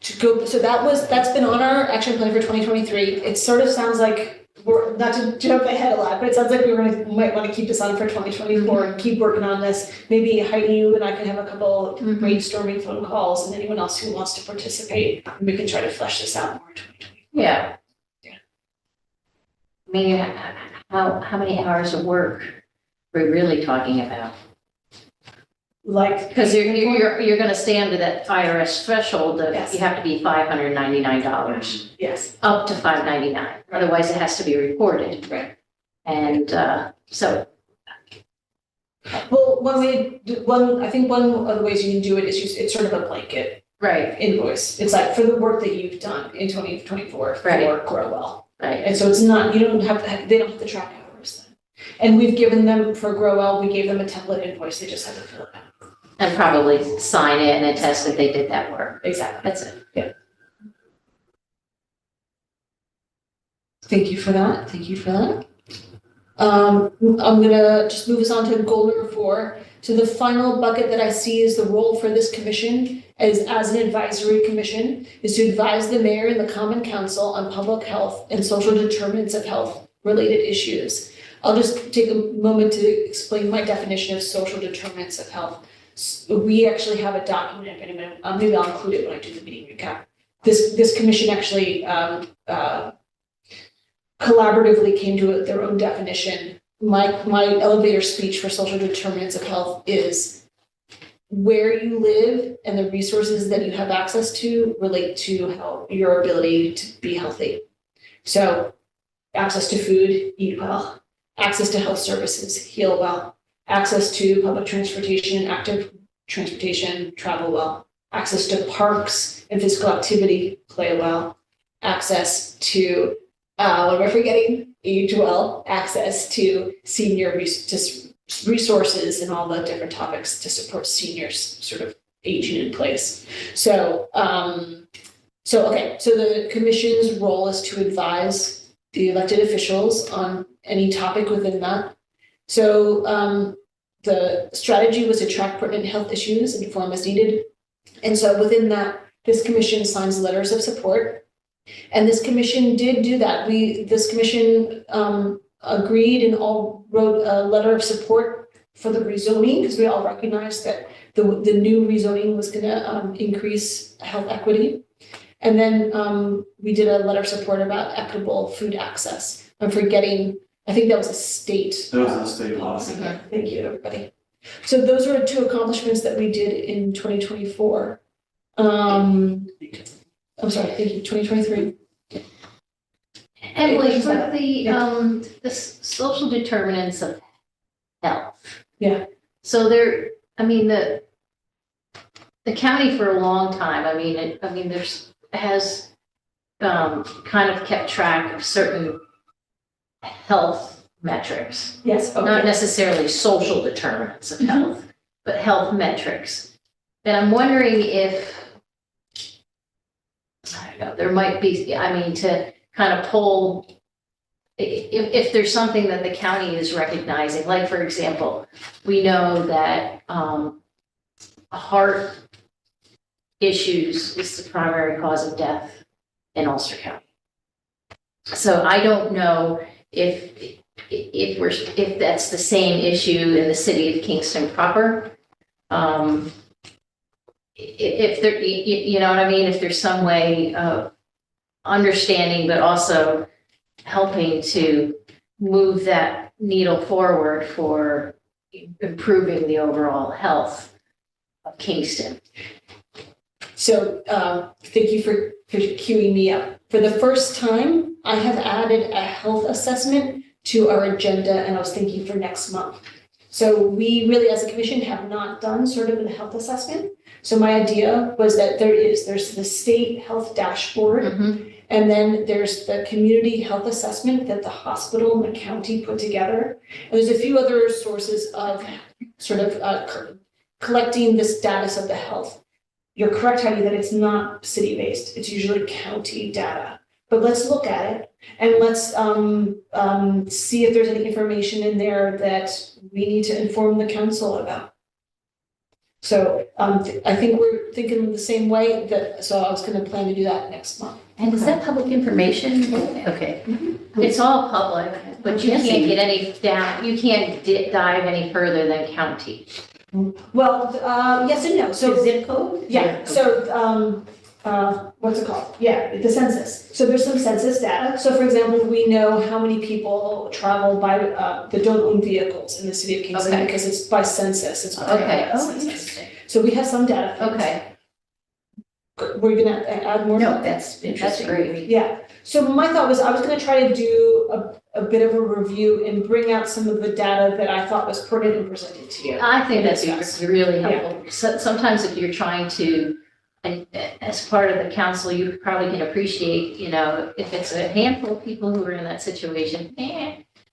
that's been on our action plan for 2023. It sort of sounds like we're, not to jump ahead a lot, but it sounds like might want to keep this on for 2024 and keep working on this. Maybe Heidi, you and I can have a couple brainstorming phone calls, and anyone else who wants to participate, we can try to flesh this out more in 2024. Yeah. Yeah. I mean, how many hours of work we're really talking about? Like, Because you're gonna stay under that IRS threshold of Yes. you have to be $599, yes, up to $599. Otherwise, it has to be reported. right. And so, Well, I think one of the ways you can do it is it's sort of a blanket right, invoice. It's like for the work that you've done in 2024 for Right. Grow Well. right. And so it's not, they don't have to track hours then. And we've given them, for Grow Well, we gave them a template invoice, they just have to fill it out. And probably sign it and attest that they did that work. Exactly. That's it. Thank you for that, thank you for that. I'm gonna just move us on to goal number 4. So the final bucket that I see is the role for this commission as an advisory commission is to advise the mayor and the common council on public health and social determinants of health related issues. I'll just take a moment to explain my definition of social determinants of health. We actually have a document, if anyone, maybe I'll include it when I do the meeting recap. This commission actually collaboratively came to their own definition. My elevator speech for social determinants of health is where you live and the resources that you have access to relate to your ability to be healthy. So access to food, eat well, access to health services, heal well, access to public transportation, active transportation, travel well, access to parks and physical activity, play well, access to, what am I forgetting? Age well, access to senior resources and all the different topics to support seniors sort of aging in place. So the commission's role is to advise the elected officials on any topic within that. So the strategy was to track pertinent health issues and inform as needed. And so within that, this commission signs letters of support. And this commission did do that. This commission agreed and all wrote a letter of support for the rezoning because we all recognized that the new rezoning was going to increase health equity. And then we did a letter of support about equitable food access. I'm forgetting, I think that was a state. That was a state policy. policy. Thank you, everybody. So those were 2 accomplishments that we did in 2024. I'm sorry, thank you, 2023. Emily, for the social determinants of health. Yeah. So the county for a long time, has kind of kept track of certain health metrics. Yes, okay. Not necessarily social determinants of health, but health metrics. And I'm wondering if, I don't know, there might be, to kind of pull, if there's something that the county is recognizing, like, for example, we know that heart issues is the primary cause of death in Ulster County. So I don't know if that's the same issue in the city of Kingston proper. If there, you know what I mean? If there's some way of understanding, but also helping to move that needle forward for improving the overall health of Kingston. So thank you for queuing me up. For the first time, I have added a health assessment to our agenda, and I was thinking for next month. So we really, as a commission, have not done sort of a health assessment. So my idea was that there's the state health dashboard, and then there's the community health assessment that the hospital and the county put together. And there's a few other sources of sort of collecting the status of the health. You're correct, Heidi, that it's not city-based. It's usually county data. but let's look at it and let's see if there's any information in there that we need to inform the council about. So I think we're thinking the same way so I was gonna plan to do that next month. And is that public information? Okay. It's all public, but you Yes. can't get any down, you can't dive any further than county. Well, yes and no, so. Zip code? Yeah, so, what's it called? Yeah, the census. So there's some census data. So for example, we know how many people travel by, that don't own vehicles in the city of Kingston Okay. because it's by census. It's by Okay, oh, census. interesting. So we have some data. for this. Okay, We're gonna add more? No, that's that's interesting. great. Yeah, so my thought was I was gonna try to do a bit of a review and bring out some of the data that I thought was pertinent and present it to you. I think that's Discuss. really helpful. Sometimes if you're trying to, and as part of the council, you probably can appreciate, if it's a handful of people who are in that situation,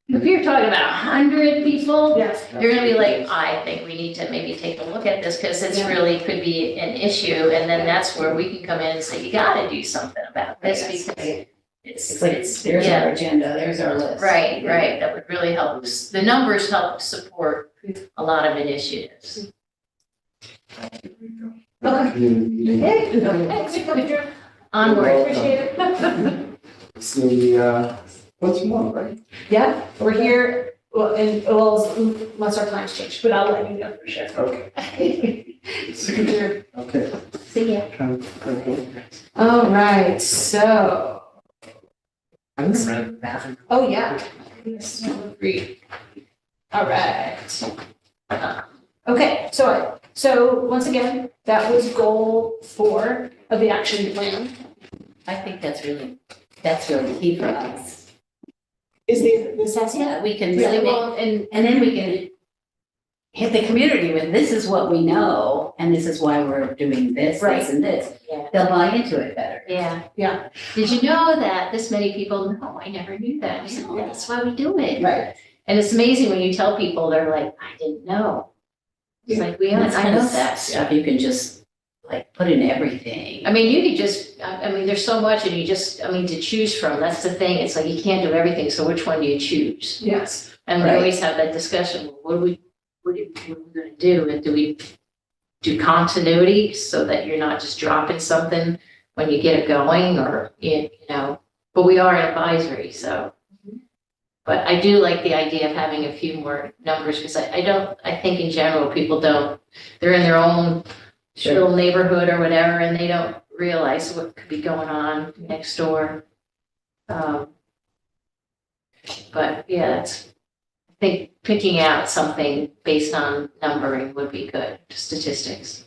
if you're talking about 100 people, Yes. you're gonna be like, I think we need to maybe take a look at this, because it's really could be an issue, and then that's where we can come in and say, you gotta do something about this, Yes. because It's like, there's yeah. our agenda, there's our list. Right, that would really help, the numbers help support a lot of initiatives. Okay. Onward. Appreciate it. See, once a month, right? Yeah, we're here, unless our times change, but I'll let you know for sure. Okay. Okay. See ya. All right, so, I'm gonna run to the bathroom. oh yeah. Great. All right. Okay, so once again, that was goal 4 of the action plan, I think that's really key for us. is the assessment. Yeah, we can Yeah, really make, Well, and and then we can hit the community with, this is what we know, and this is why we're doing this, Right. this, and this. Yeah. They'll buy into it better. yeah. Yeah. Did you know that this many people, no, I never knew that. I said, well, that's why we do it. Right. And it's amazing when you tell people, they're like, I didn't know. It's like, I know that. Stuff you can just like put in everything. I mean, you could just, I mean, there's so much and you just, to choose from, that's the thing. It's like, you can't do everything. So which one do you choose? Yes. And we Right. always have that discussion, what are we gonna do? And do we do continuity so that you're not just dropping something when you get it going, or, but we are an advisory, so. But I do like the idea of having a few more numbers, because I think in general, people they're in their own little neighborhood or whatever, and they don't realize what could be going on next door. But yeah, I think picking out something based on numbering would be good, statistics.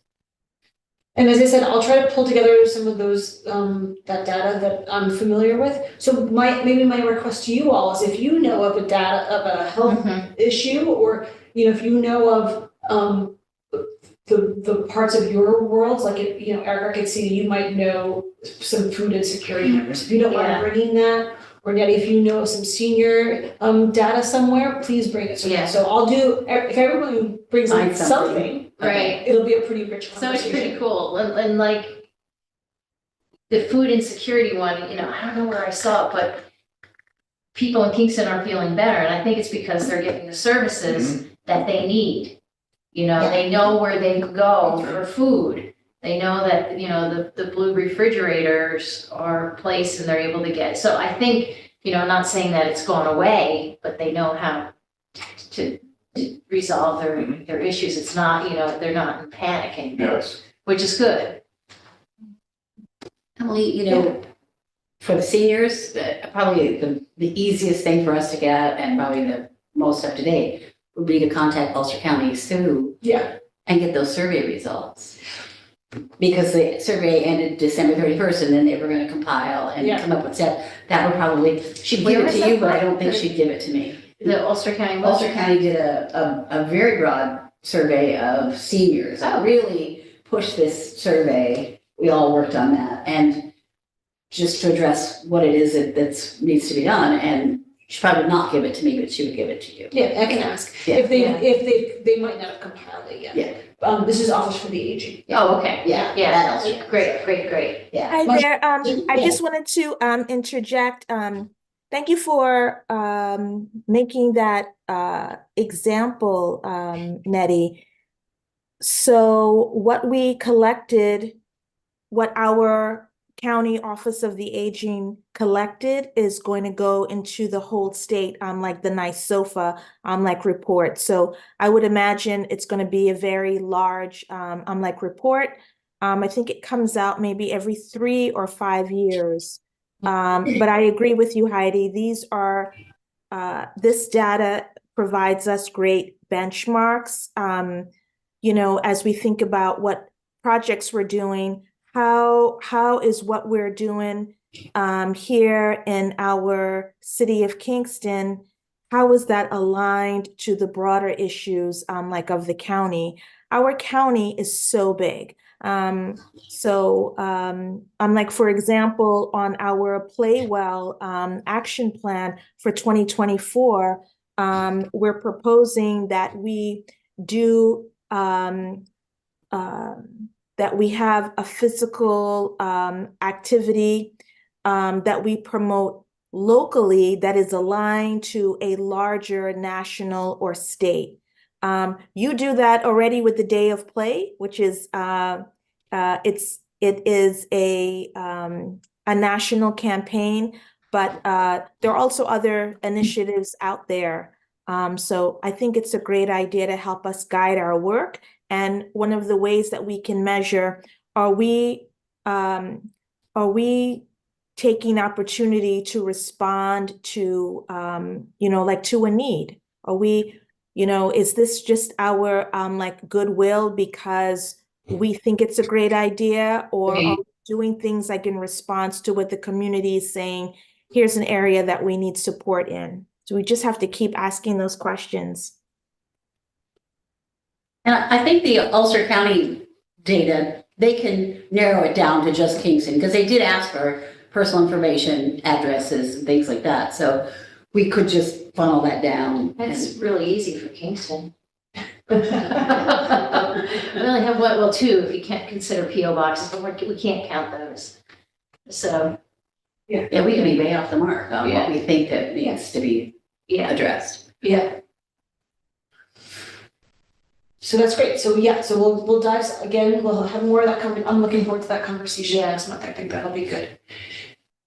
And as I said, I'll try to pull together some of those, that data that I'm familiar with. So maybe my request to you all is if you know of a health issue, or, if you know of, the parts of your worlds, like, Eric, I could see you might know some food insecurity numbers. If you don't mind bringing that, or Nettie, if you know some senior, data somewhere, please bring it. Yeah. So I'll do, if everyone brings in Find something. something, Right. it'll be a pretty rich So conversation. it's pretty cool, and like, the food insecurity one, I don't know where I saw it, but people in Kingston are feeling better, and I think it's because they're getting the services that they need. They know where they can go for food. They know that, the blue refrigerators are placed and they're able to get, so I think, I'm not saying that it's gone away, but they know how to resolve their issues. It's not, they're not in panic anymore, Yes. which is good. Emily, for the seniors, probably the easiest thing for us to get, and probably the most up to date, would be to contact Ulster County Sue Yeah. and get those survey results. Because the survey ended December 31st, and then they were gonna compile and Yeah. come up with that. That would probably, she'd Where give it was to that you, but I from? don't think she'd give it to me. The Ulster County. Ulster County did a very broad survey of seniors. Oh. Really pushed this survey. We all worked on that, and just to address what it is that needs to be done. And she'd probably not give it to me, but she would give it to you. Yeah, I can ask. Yeah. If they might not have compiled it yet. Yeah. this is Office for the Aging. Oh, okay. Yeah, Yeah, that also- great. Yeah. Hi there. I Yeah. just wanted to interject. Thank you for making that example, Nettie. So what we collected, what our county office of the aging collected is going to go into the whole state on like the nice sofa like report. So I would imagine it's going to be a very large like report. I think it comes out maybe every 3 or 5 years. But I agree with you, Heidi. These are this data provides us great benchmarks. You know, as we think about what projects we're doing, how is what we're doing here in our city of Kingston, how is that aligned to the broader issues like of the county? Our county is so big. Like, for example, on our Play Well action plan for 2024, we're proposing that we do that we have a physical activity that we promote locally that is aligned to a larger national or state. You do that already with the Day of Play, which is it is a national campaign, but there are also other initiatives out there. So I think it's a great idea to help us guide our work. And one of the ways that we can measure, are we taking opportunity to respond to, like to a need? Are we, is this just our like goodwill because we think it's a great idea, or are we doing things like in response to what the community is saying, here's an area that we need support in? So we just have to keep asking those questions. And I think the Ulster County data, they can narrow it down to just Kingston, because they did ask for personal information, addresses, and things like that. So we could just funnel that down. That's really easy for Kingston. We only have well, 2 if you can't consider PO boxes, but we can't count those. So. Yeah, we can be way off the mark on what we think that needs to be addressed. Yeah. So that's great. So we'll dive again. We'll have more of that coming. I'm looking forward to that conversation next month. I think that'll be good.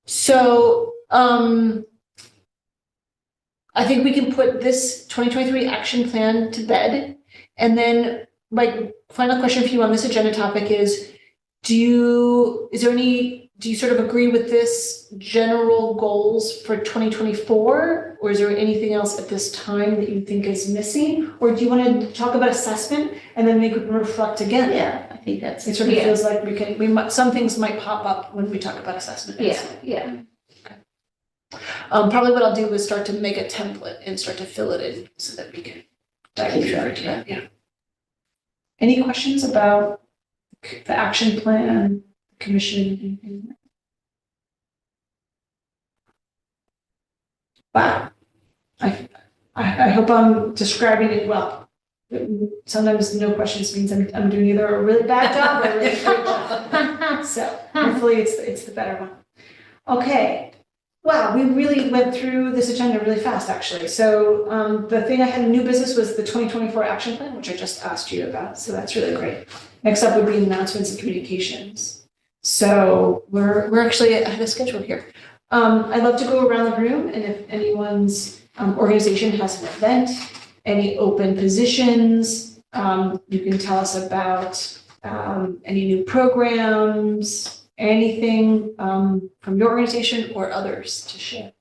So I think we can put this 2023 action plan to bed. And then my final question for you on this agenda topic is, do you sort of agree with this general goals for 2024? Or is there anything else at this time that you think is missing? Or do you want to talk about assessment and then maybe reflect again? Yeah, I think that's. It sort of feels like some things might pop up when we talk about assessment. Yeah. Okay. Probably what I'll do is start to make a template and start to fill it in so that we can dive into that. Yeah. Any questions about the action plan, commission? Wow. I hope I'm describing it well. Sometimes no questions means I'm doing either a really bad job or a really great job. So hopefully it's the better one. Okay. Wow, we really went through this agenda really fast, actually. So the thing I had in new business was the 2024 action plan, which I just asked you about. So that's really great. Next up would be announcements and communications. So we're actually ahead of schedule here. I'd love to go around the room, and if anyone's organization has an event, any open positions, you can tell us about any new programs, anything from your organization or others to share.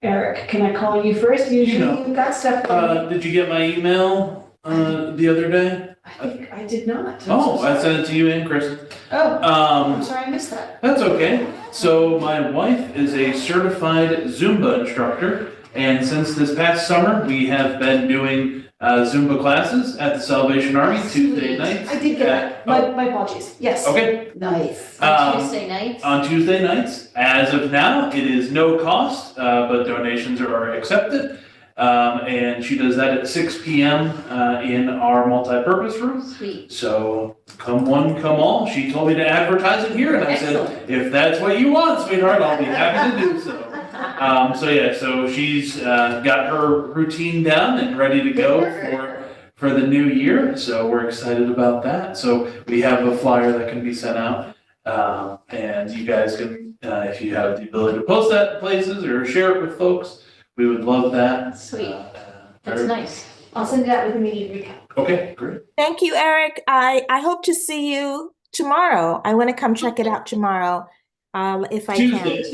Eric, can I call on you first? Usually you've got stuff. Did you get my email the other day? I think I did not. I sent it to you and Kristen. Oh, I'm sorry I missed that. That's okay. So my wife is a certified Zumba instructor, and since this past summer, we have been doing Zumba classes at the Salvation Army Tuesday nights. I did get that. My apologies. Yes. Okay. Nice. Tuesday nights? On Tuesday nights. As of now, it is no cost, but donations are accepted. And she does that at 6 p.m. In our multi-purpose room. Sweet. So come one, come all. She told me to advertise it here, and I said, Excellent. if that's what you want, sweetheart, I'll be happy to do so. So she's got her routine down and ready to go for the new year. So we're excited about that. So we have a flyer that can be sent out, and you guys can, if you have the ability to post that in places or share it with folks, we would love that. Sweet. That's nice. I'll send it out with a meeting recap. Okay, great. Thank you, Eric. I hope to see you tomorrow. I want to come check it out tomorrow, if I can. Tuesdays.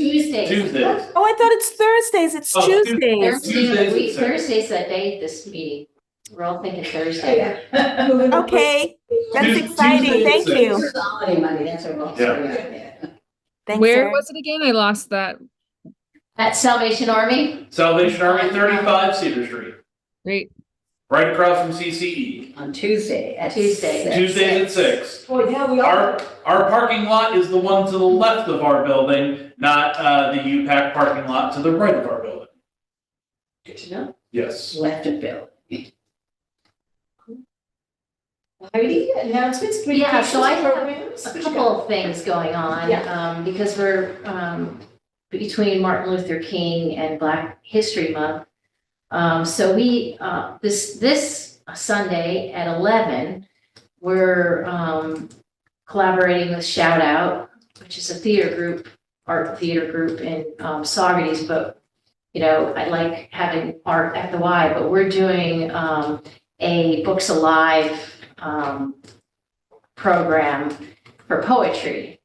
Tuesdays. Oh, I thought it's Thursdays. It's Oh, Tuesdays. Tuesdays at 6. Thursday's that day, this meeting. We're all thinking Thursday. Okay, that's Tuesday exciting. at Thank 6. you. It's holiday Monday, that's our goal. Yeah. Thanks, Where Eric. was it again? I lost that. At Salvation Army? Salvation Army 35 Cedar Street, Great. right across from CCE. On Tuesday at Tuesday. 6. Tuesdays at 6. Oh, yeah, we are. Our parking lot is the one to the left of our building, not the UPAC parking lot to the right of our building. Good to know. Yes. Left of Bill. Heidi, announcements, Yeah, so I have programs. A couple of things going on, because we're, between Martin Luther King and Black History Month. So we, this Sunday at 11, we're, collaborating with Shout Out, which is a theater group, art theater group in, Saugerties, but, you know, I like having art at the Y, but we're doing, a Books Alive, program for poetry.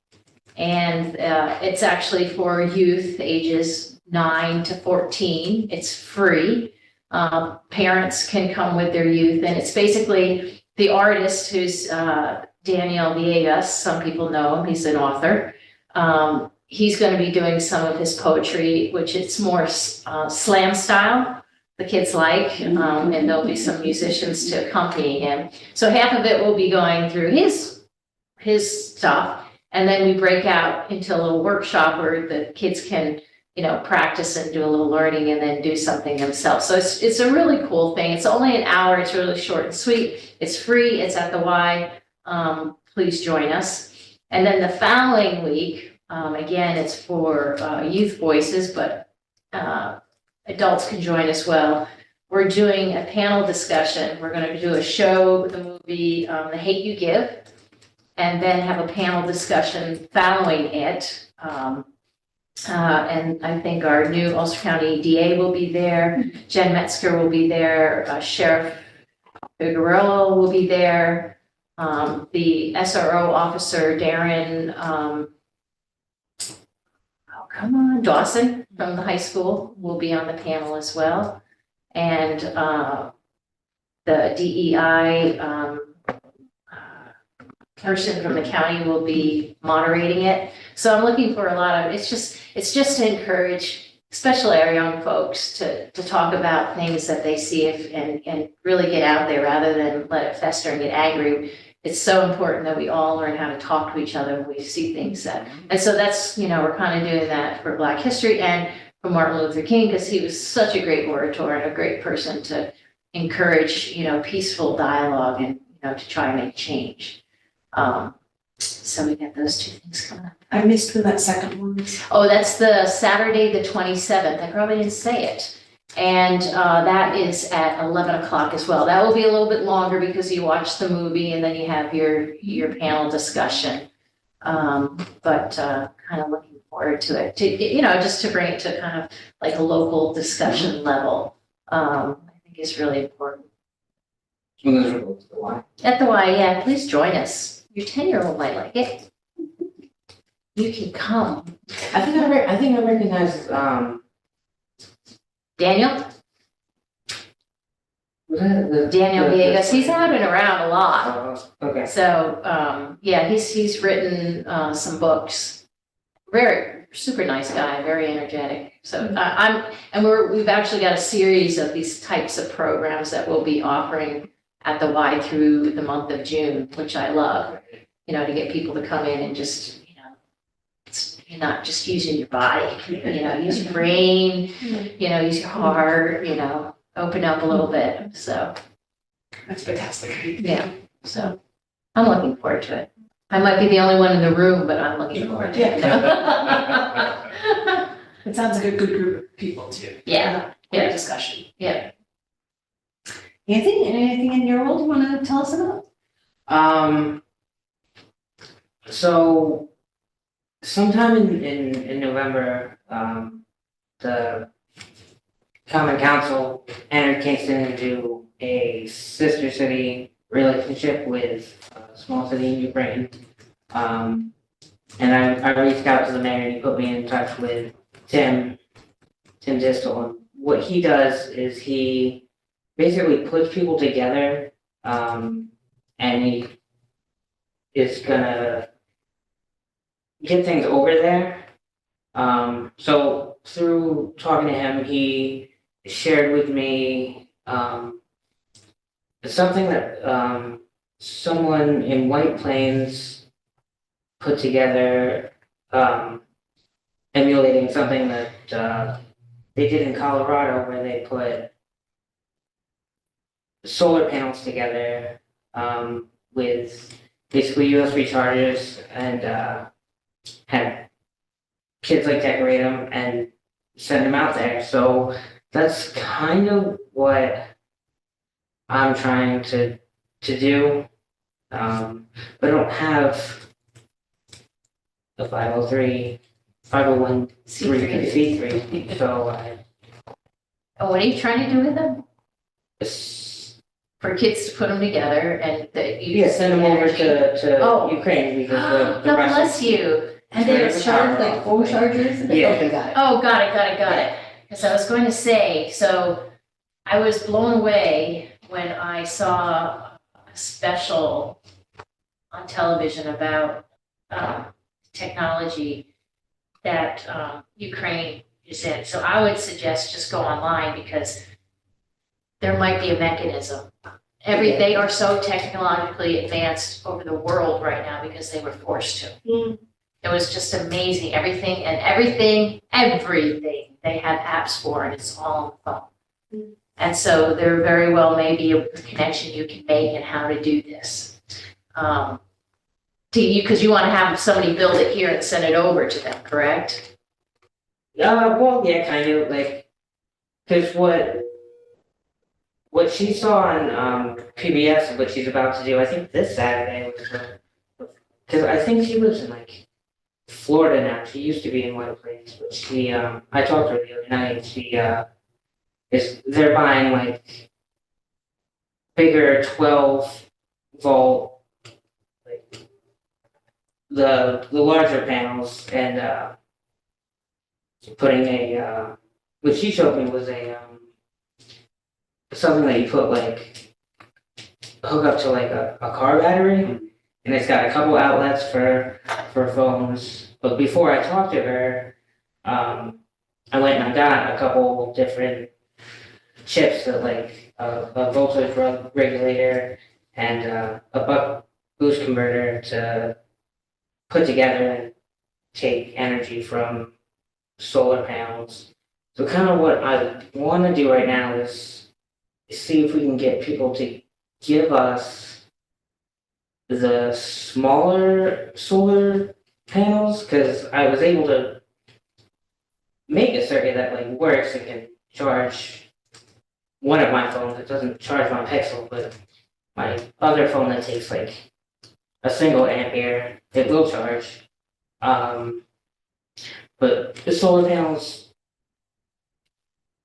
And it's actually for youth ages 9 to 14. It's free. Parents can come with their youth, and it's basically the artist who's Daniel Villegas. Some people know him. He's an author. He's going to be doing some of his poetry, which it's more slam style. The kids like, and there'll be some musicians to accompany him. So half of it will be going through his stuff, and then we break out into a little workshop where the kids can, you know, practice and do a little learning and then do something themselves. So it's a really cool thing. It's only an hour. It's really short and sweet. It's free. It's at the Y. Please join us. And then the following week, again, it's for youth voices, but adults can join as well. We're doing a panel discussion. We're going to do a show, the movie, The Hate You Give, and then have a panel discussion following it. And I think our new Ulster County DA will be there. Jen Metzger will be there. Sheriff Figueroa will be there. The SRO officer, Darren, Dawson from the high school will be on the panel as well. And the DEI person from the county will be moderating it. So I'm looking for a lot of, it's just to encourage, especially our young folks, to talk about things that they see and really get out there rather than let it fester and get angry. It's so important that we all learn how to talk to each other when we see things that, and so that's, you know, we're kind of doing that for Black History and for Martin Luther King, because he was such a great orator and a great person to encourage, you know, peaceful dialogue and, you know, to try and make change. So we got those two things coming up. I missed when that second one was. Oh, that's the Saturday, the 27th. I probably didn't say it. And that is at 11 o'clock as well. That will be a little bit longer because you watch the movie and then you have your panel discussion. But kind of looking forward to it, you know, just to bring it to kind of like a local discussion level. I think is really important. At the Y, yeah, please join us. Your 10-year-old might like it. You can come. I think I recognize, Daniel? was that the? Daniel Villegas, he's out and around a lot. Okay. So, yeah, he's written some books. Very super nice guy, very energetic. So we've actually got a series of these types of programs that we'll be offering at the Y through the month of June, which I love. You know, to get people to come in and just, you know, you're not just using your body, you know, use your brain, you know, use your heart, you know. open up a little bit, so, That's fantastic. yeah, so I'm looking forward to it. I might be the only one in the room, but I'm looking forward to it. It sounds like a good group of people too. Yeah, Great yeah. discussion. Anthony, anything in your world you wanna tell us about? So sometime in November, the Common Council entered Kingston into a sister city relationship with a small city in Ukraine. And I reached out to the mayor and he put me in touch with Tim Distel. And what he does is he basically puts people together, and he is gonna get things over there. So through talking to him, he shared with me something that someone in White Plains put together, emulating something that they did in Colorado, where they put solar panels together with basically USB chargers and had kids like decorate them and send them out there. So that's kind of what I'm trying to do. But I don't have a 501c3, so Oh, what are you trying to do with them? it's- For kids to put them together and that you. yeah, send them over to Oh. Ukraine because the God rest bless you. And they charge like phone chargers? Yeah. Okay, got it. Oh, got it. Because I was going to say, so I was blown away when I saw a special on television about technology that Ukraine is in. So I would suggest just go online because there might be a mechanism. They are so technologically advanced over the world right now because they were forced to. It was just amazing, everything, they have apps for, and it's all on the phone. And so there very well may be a connection you can make in how to do this. Because you want to have somebody build it here and send it over to them, correct? well, yeah, kind of like, because what she saw on PBS and what she's about to do, I think this Saturday, because I think she lives in like Florida now. She used to be in White Plains, but she I talked to her the other night. They're buying like bigger 12-volt, like the larger panels, and putting what she showed me was something that you put like hook up to like a car battery, and it's got a couple outlets for phones. But before I talked to her, I went and I got a couple different chips that like a voltage regulator and a buck boost converter to put together and take energy from solar panels. So kind of what I want to do right now is see if we can get people to give us the smaller solar panels, because I was able to make a circuit that like works and can charge one of my phones. It doesn't charge my Pixel, but my other phone that takes like a single ampere, it will charge. But the solar panels,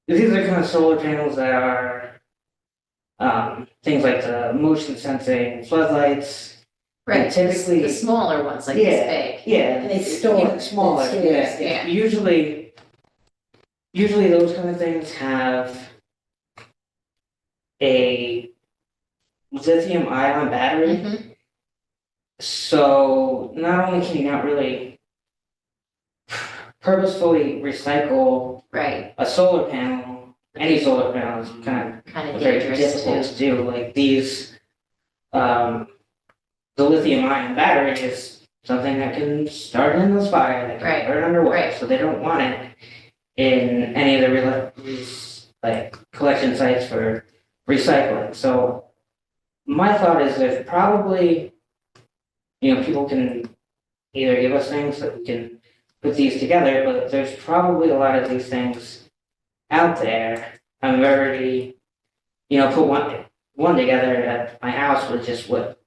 these are kind of solar panels that are things like the motion sensing floodlights. Right, And typically, the smaller ones, like this big. yeah, And they store. smaller. It stores, Yeah. Usually those kind of things have a lithium ion battery. Mhm. So not only can you not really purposefully recycle Right, a solar panel, any solar panel is kind kind of of very dangerous difficult too. to do. Like these, the lithium ion battery is something that can start an endless fire, that can Right, burn underwater, right. so they don't want it in any of the like collection sites for recycling. So my thought is there's probably, people can either give us things that we can put these together, but there's probably a lot of these things out there. I've already, put one together at my house with just what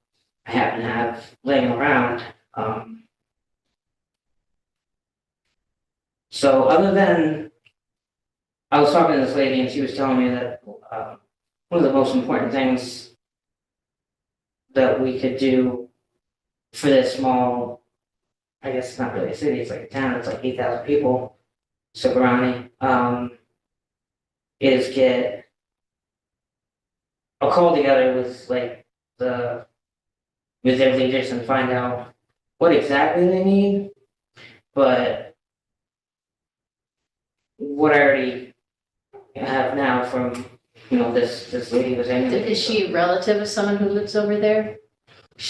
I happen to have laying around. So other than, I was talking to this lady and she was telling me that one of the most important things that we could do for this small, I guess it's not really a city, it's like a town, it's like 8,000 people, Socorani, is get a call together with with their leaders and find out what exactly they need. But what I already have now from, this lady was in. Is she a relative of someone who lives over there?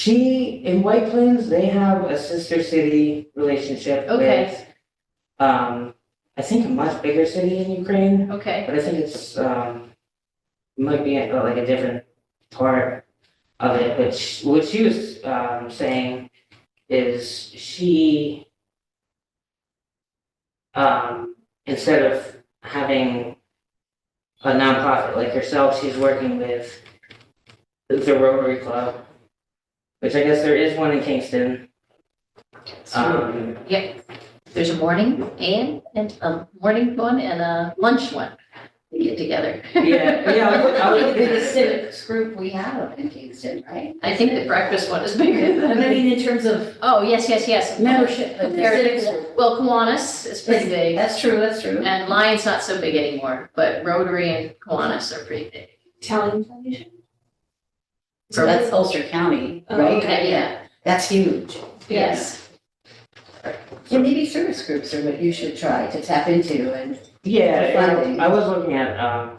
In White Plains, they have a sister city relationship Okay. with, I think a much bigger city in Ukraine, Okay, but I think it's, might be like a different part of it, which what she was, saying is she, instead of having a nonprofit like herself, she's working with the Rotary Club, which I guess there is one in Kingston. there's a morning and a morning one and a lunch one. We get together. Yeah, I was looking The at it. civics group we have in Kingston, right? I think the breakfast one is bigger But I than. mean, in terms of Oh, yes. membership, but the civics group. Well, Kiwanis is pretty big, That's true, that's true. and Lion's not so big anymore, but Rotary and Kiwanis are pretty big. Italian Foundation? So that's Ulster County, Oh, right? Okay, yeah, That's huge. yes. And maybe service groups are what you should try to tap into and. Yeah, Funding. I was looking at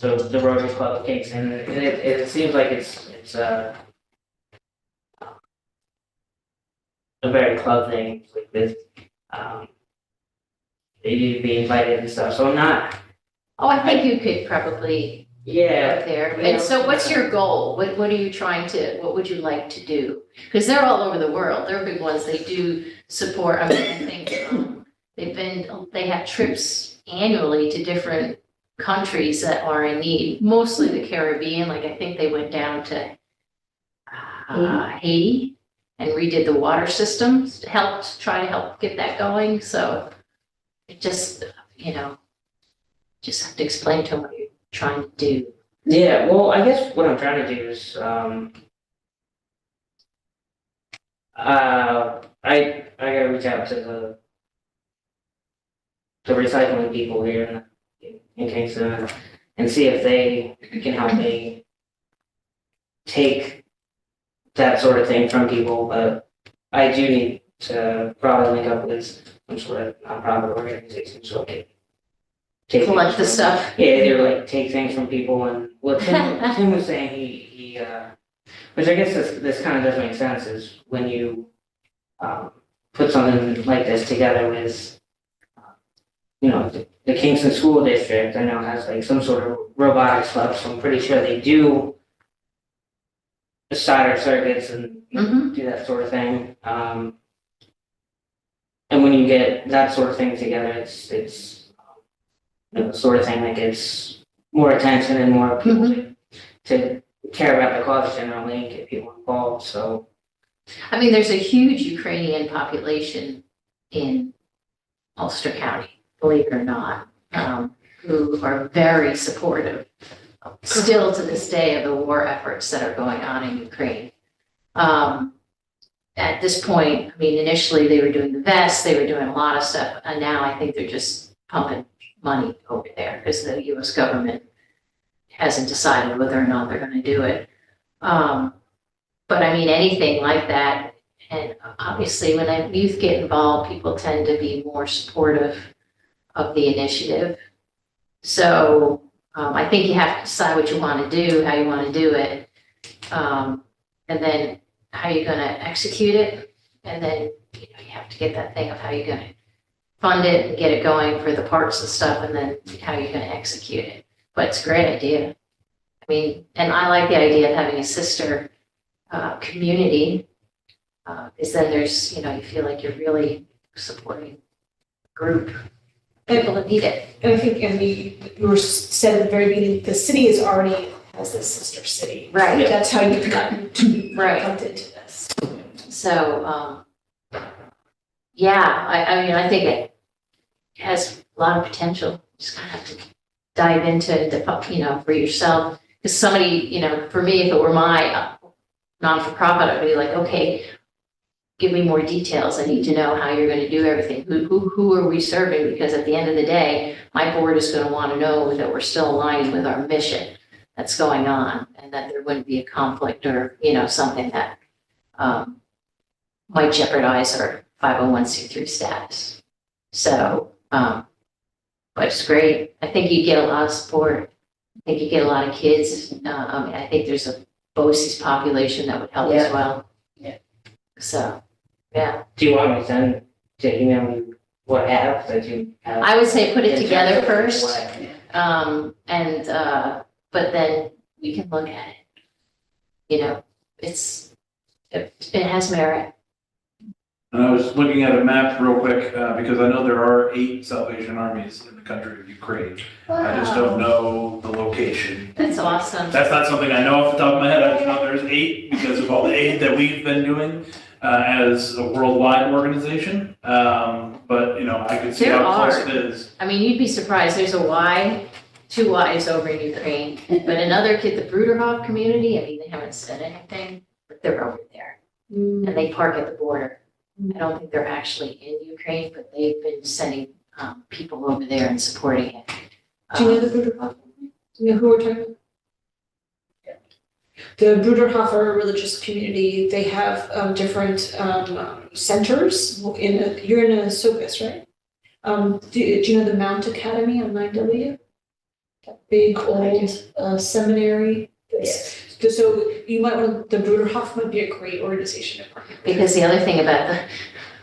the Rotary Club of Kingston, and it seems like it's a very club thing, like with they need to be invited and stuff. So I'm not. Oh, I think you could probably Yeah, go there. Yeah. And so what's your goal? What are you what would you like to do? Because they're all over the world. They're big ones. They do support, I think, they have trips annually to different countries that are in need, mostly the Caribbean. Like I think they went down to Haiti and redid the water systems, try to help get that going. So it just, just have to explain to them what you're trying to do. yeah. Well, I guess what I'm trying to do is I gotta reach out to the recycling people here in Kingston and see if they can help me take that sort of thing from people. But I do need to probably link up with some sort of nonprofit organization so I can take Collect the things from- stuff. Yeah, either like take things from people and what Tim was saying, he which I guess this kind of does make sense, is when you put something like this together with the Kingston School District, I know has like some sort of robotics club, so I'm pretty sure they do solder circuits and Mhm. do that sort of thing. And when you get that sort of thing together, it's the sort of thing that gets more attention and more people to care about the cause generally and get people involved. So I mean, there's a huge Ukrainian population in Ulster County, believe it or not, who are very supportive, still to this day, of the war efforts that are going on in Ukraine. At this point, I mean, initially they were doing the vests, they were doing a lot of stuff, and now I think they're just pumping money over there because the US government hasn't decided whether or not they're gonna do it. But I mean, anything like that, and obviously when youth get involved, people tend to be more supportive of the initiative. So I think you have to decide what you want to do, how you want to do it, and then how you're going to execute it. And then you have to get that thing of how you're going to fund it and get it going for the parts and stuff, and then how you're going to execute it. but it's a great idea. I mean, and I like the idea of having a sister community, because then there's, you feel like you're really supporting a group, people that need it. And I think, and you were said at the very beginning, the city is already has this sister city. Right. That's how you've gotten to Right. come into this. So, yeah, I mean, I think it has a lot of potential. Just kind of have to dive into the, for yourself. Because somebody, for me, if it were my non-for-profit, I'd be like, okay, give me more details. I need to know how you're going to do everything. Who are we serving? Because at the end of the day, my board is going to want to know that we're still aligning with our mission that's going on, and that there wouldn't be a conflict or, something that might jeopardize our 501c3 status. So, but it's great. I think you get a lot of support. I think you get a lot of kids. I think there's a BOCES population that would help as well. Yeah. So, yeah. Do you want me to email you what apps that you have? I would say put it in together terms of first, what- but then we can look at it. It has merit. And I was looking at a map real quick, because I know there are 8 Salvation Armies in the country of Ukraine. I just don't know the location. That's awesome. That's not something I know off the top of my head. I just know there's 8 because of all the aid that we've been doing as a worldwide organization. But, I can see There how close are. it is. I mean, you'd be surprised. There's a Y, 2 Ys over in Ukraine. But another kid, the Bruderhof community, I mean, they haven't said anything, but they're over there. And they park at the border. I don't think they're actually in Ukraine, but they've been sending people over there and supporting it. Do you know the Bruderhof? Do you know who we're talking about? The Bruderhof are a religious community. They have different centers. You're in a Sokas, right? Do you know the Mount Academy on 9W? That big old seminary. Yes. So you might want the Bruderhof might be a great organization to partner with. Because the other thing about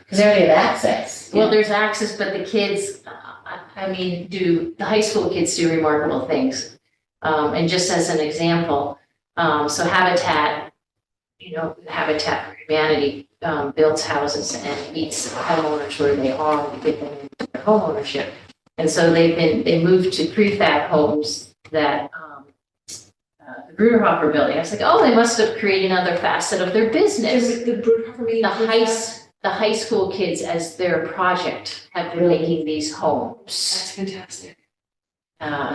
Because they already have access. well, there's access, but the kids, the high school kids do remarkable things. And just as an example, so Habitat, Habitat for Humanity builds houses and meets homeowners where they are to get them into their homeownership. And so they moved to prefab homes that the Bruderhof are building. I was like, oh, they must have created another facet of their business. The Bruderhof made The high school kids as their project have been making these homes. That's fantastic.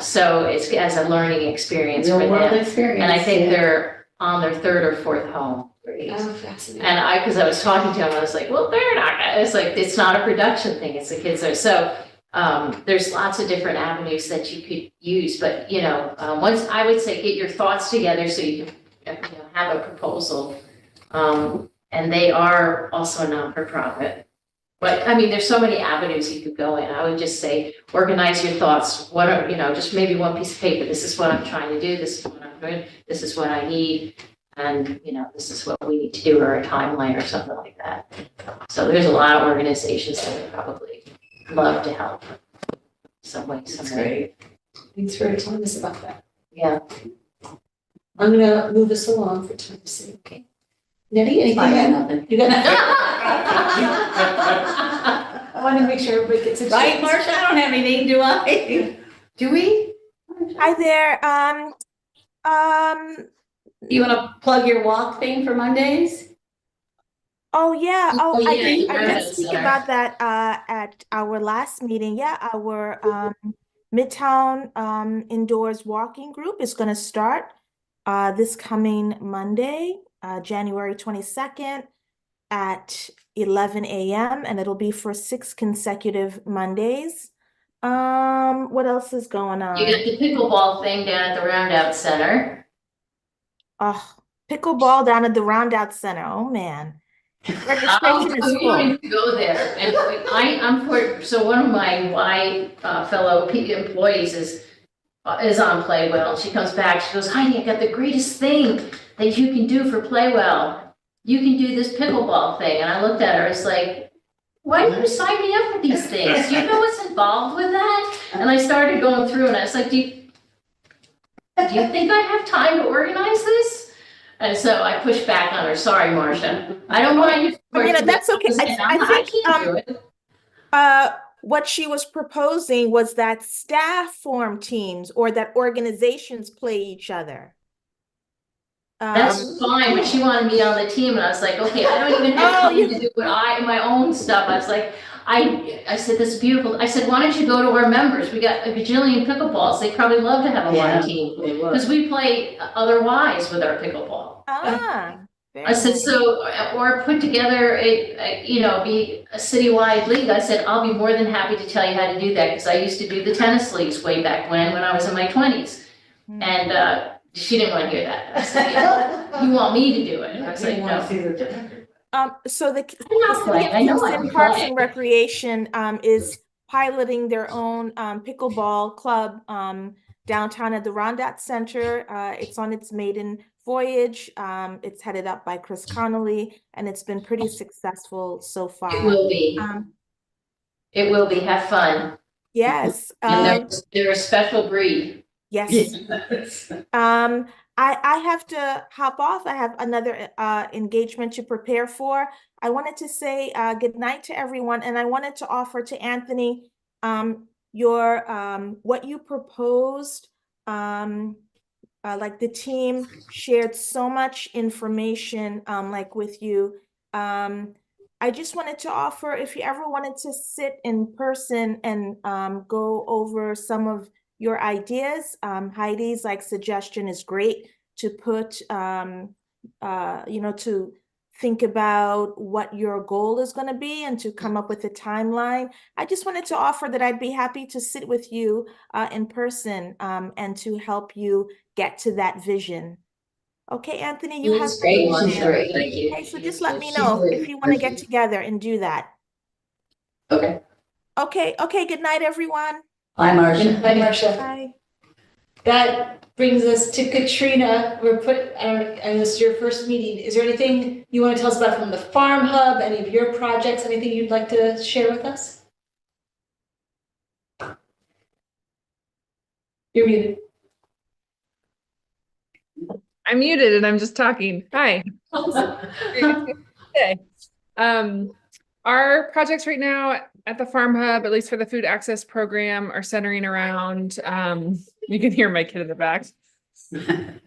So it's as a learning experience for Real world them. experience. And I think yeah. they're on their 3rd or 4th home. Oh, fascinating. And because I was talking to them, I was like, well, they're not, it's like, it's not a production thing, it's the kids are, so there's lots of different avenues that you could use, but, once, I would say, get your thoughts together so you can, have a proposal. And they are also a non-for-profit. But, there's so many avenues you could go in. I would just say, organize your thoughts. What are, just maybe one piece of paper. This is what I'm trying to do. This is what I'm doing. This is what I need. And, this is what we need to do, or a timeline or something like that. So there's a lot of organizations that would probably love to help some way, some way. Thanks for telling us about that. Yeah. I'm gonna move us along for time's sake. Okay. Nettie, anything? I got nothing. You got nothing? I want to make sure everybody gets a Right, chance. Marcia? I don't have anything, do I? Do we? Hi there. You want to plug your walk thing for Mondays? Oh yeah. Oh, Oh, I yeah, did, you I were did at the speak center. about that at our last meeting. Yeah, our Midtown indoors walking group is going to start this coming Monday, January 22nd at 11 a.m. and it'll be for 6 consecutive Mondays. What else is going on? You got the pickleball thing down at the Roundout Center. Oh, pickleball down at the Roundout Center. Oh man. Registration is We full. wanted to go there, and I'm for, so one of my fellow employees is on Playwell, and she comes back, she goes, Heidi, I got the greatest thing that you can do for Playwell. You can do this pickleball thing, and I looked at her, I was like, why did you sign me up for these things? Do you know what's involved with that? And I started going through, and I was like, do you think I have time to organize this? And so I pushed back on her, sorry, Marcia, I don't want you. I mean, that's okay. I can't do it. What she was proposing was that staff form teams or that organizations play each other. That's fine, but she wanted me on the team, and I was like, okay, I don't even have time to do my own stuff. I was like, I said, this is beautiful. I said, why don't you go to our members? We got a gajillion pickleballs. They probably love to have a one team. Because we play otherwise with our pickleball. I said, so, or put together be a citywide league. I said, I'll be more than happy to tell you how to do that, because I used to do the tennis leagues way back when I was in my 20s. And she didn't want to hear that. I said, yeah, you want me to do it? I was like, no. So the I know I Kingston Parks and Recreation is piloting their own pickleball club downtown at the Rondat Center. It's on its maiden voyage. It's headed up by Chris Connolly, and it's been pretty successul so far. It will be. It will be. Have fun. Yes. And they're a special breed. Yes. I have to hop off. I have another engagement to prepare for. I wanted to say good night to everyone, and I wanted to offer to Anthony your what you proposed. Like the team shared so much information like with you. I just wanted to offer, if you ever wanted to sit in person and go over some of your ideas, Heidi's suggestion is great to put, to think about what your goal is going to be and to come up with a timeline. I just wanted to offer that I'd be happy to sit with you in person and to help you get to that vision. Okay, Anthony, you have great. She's great. Thank you. Okay, so just let me know if you want to get together and do that. Okay. Okay, good night, everyone. Bye, Marcia. Bye, Marcia. Bye. That brings us to Katrina. And this is your first meeting. Is there anything you want to tell us about from the Farm Hub? Any of your projects? Anything you'd like to share with us? You're muted. I'm muted and I'm just talking. Hi. Okay. Our projects right now at the Farm Hub, at least for the food access program, are centering around, you can hear my kid in the back. You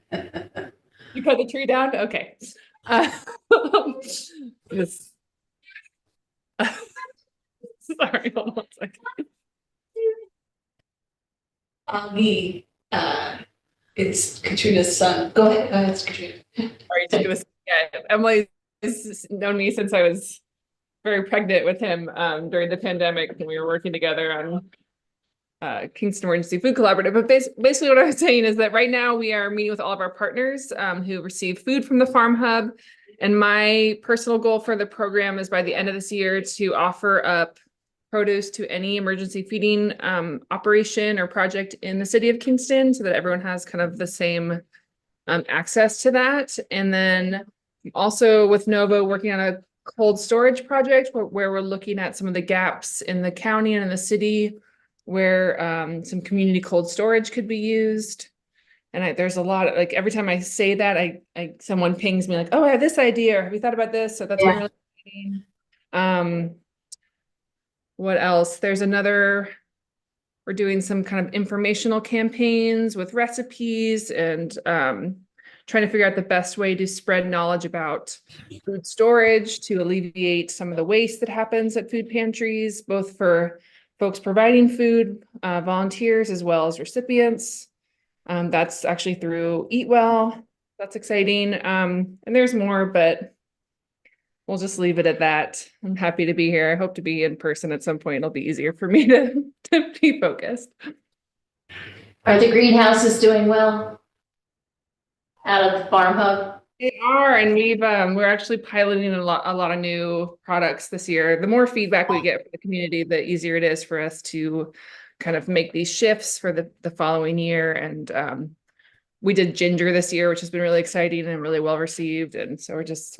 cut the tree down? Okay. Sorry, hold on a second. It's Katrina's son. Go ahead, it's Katrina. Sorry, Emily's known me since I was very pregnant with him during the pandemic, and we were working together on Kingston Emergency Food Collaborative. But basically what I was saying is that right now we are meeting with all of our partners who receive food from the Farm Hub. And my personal goal for the program is by the end of this year to offer up produce to any emergency feeding operation or project in the city of Kingston, so that everyone has kind of the same access to that. And then also with Novo working on a cold storage project where we're looking at some of the gaps in the county and in the city where some community cold storage could be used. And there's a lot of, every time I say that, someone pings me oh, I have this idea, or have you thought about this? So that's what I'm really exciting. What else? We're doing some kind of informational campaigns with recipes and trying to figure out the best way to spread knowledge about food storage to alleviate some of the waste that happens at food pantries, both for folks providing food, volunteers, as well as recipients. That's actually through Eat Well. That's exciting. And there's more, but we'll just leave it at that. I'm happy to be here. I hope to be in person at some point. It'll be easier for me to be focused. Are the greenhouses doing well out of the Farm Hub? They are, and we're actually piloting a lot of new products this year. The more feedback we get from the community, the easier it is for us to kind of make these shifts for the following year. And we did ginger this year, which has been really exciting and really well received. And so we're just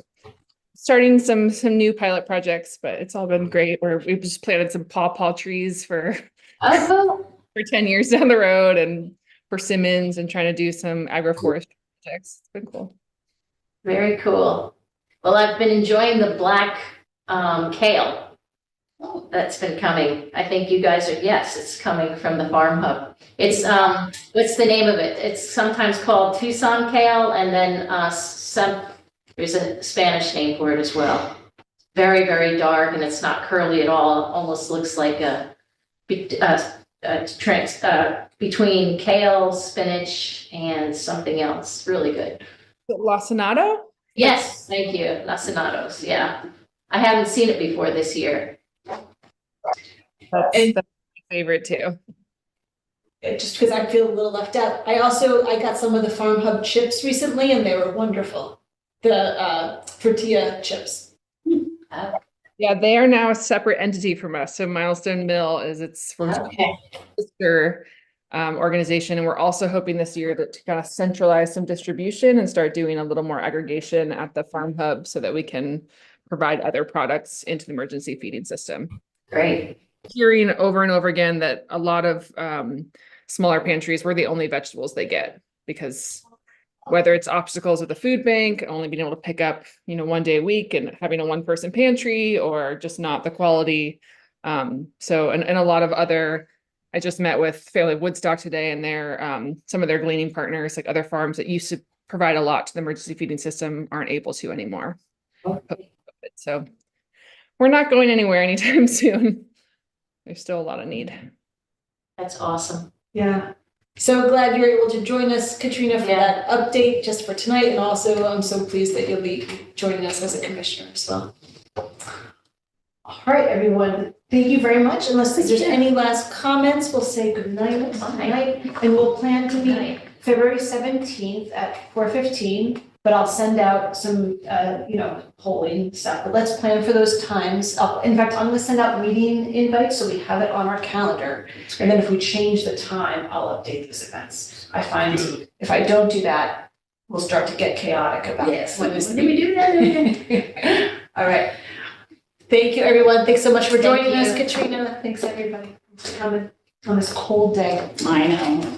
starting some new pilot projects, but it's all been great. We've just planted some pawpaw trees for 10 years down the road, and persimmons and trying to do some agroforestry projects. It's been cool. Very cool. Well, I've been enjoying the black kale that's been coming. I think you guys are, yes, it's coming from the Farm Hub. It's, what's the name of it? It's sometimes called Tucson kale, and then there's a Spanish name for it as well. Very, very dark, and it's not curly at all. Almost looks like between kale, spinach, and something else. Really good. Lacinato? Yes, thank you. Lacinados, yeah. I haven't seen it before this year. That's my favorite too. Just because I feel a little left out. I got some of the Farm Hub chips recently and they were wonderful. The tortilla chips. Yeah, they are now a separate entity from us. So Milestone Mill is its sister organization, and we're also hoping this year to kind of centralize some distribution and start doing a little more aggregation at the Farm Hub so that we can provide other products into the emergency feeding system. Great. Hearing over and over again that a lot of smaller pantries were the only vegetables they get, because whether it's obstacles with the food bank, only being able to pick up, 1 day a week and having a 1-person pantry, or just not the quality. So, and a lot of other, I just met with Family Woodstock today, and their some of their gleaning partners, like other farms that used to provide a lot to the emergency feeding system, aren't able to anymore. So we're not going anywhere anytime soon. There's still a lot of need. That's awesome. Yeah. So glad you're able to join us, Katrina, for that update just for tonight. And also, I'm so pleased that you'll be joining us as a commissioner as well. All right, everyone. Thank you very much. Unless there's any last comments, we'll say good night. And we'll plan to meet February 17th at 4:15. But I'll send out some, polling stuff. But let's plan for those times. In fact, I'm going to send out meeting invites so we have it on our calendar. And then if we change the time, I'll update these events. I find if I don't do that, we'll start to get chaotic about when is the Did we do that? All right. Thank you, everyone. Thanks so much for joining Thank us, you. Katrina. Thanks, everybody, for coming on this cold day. I know.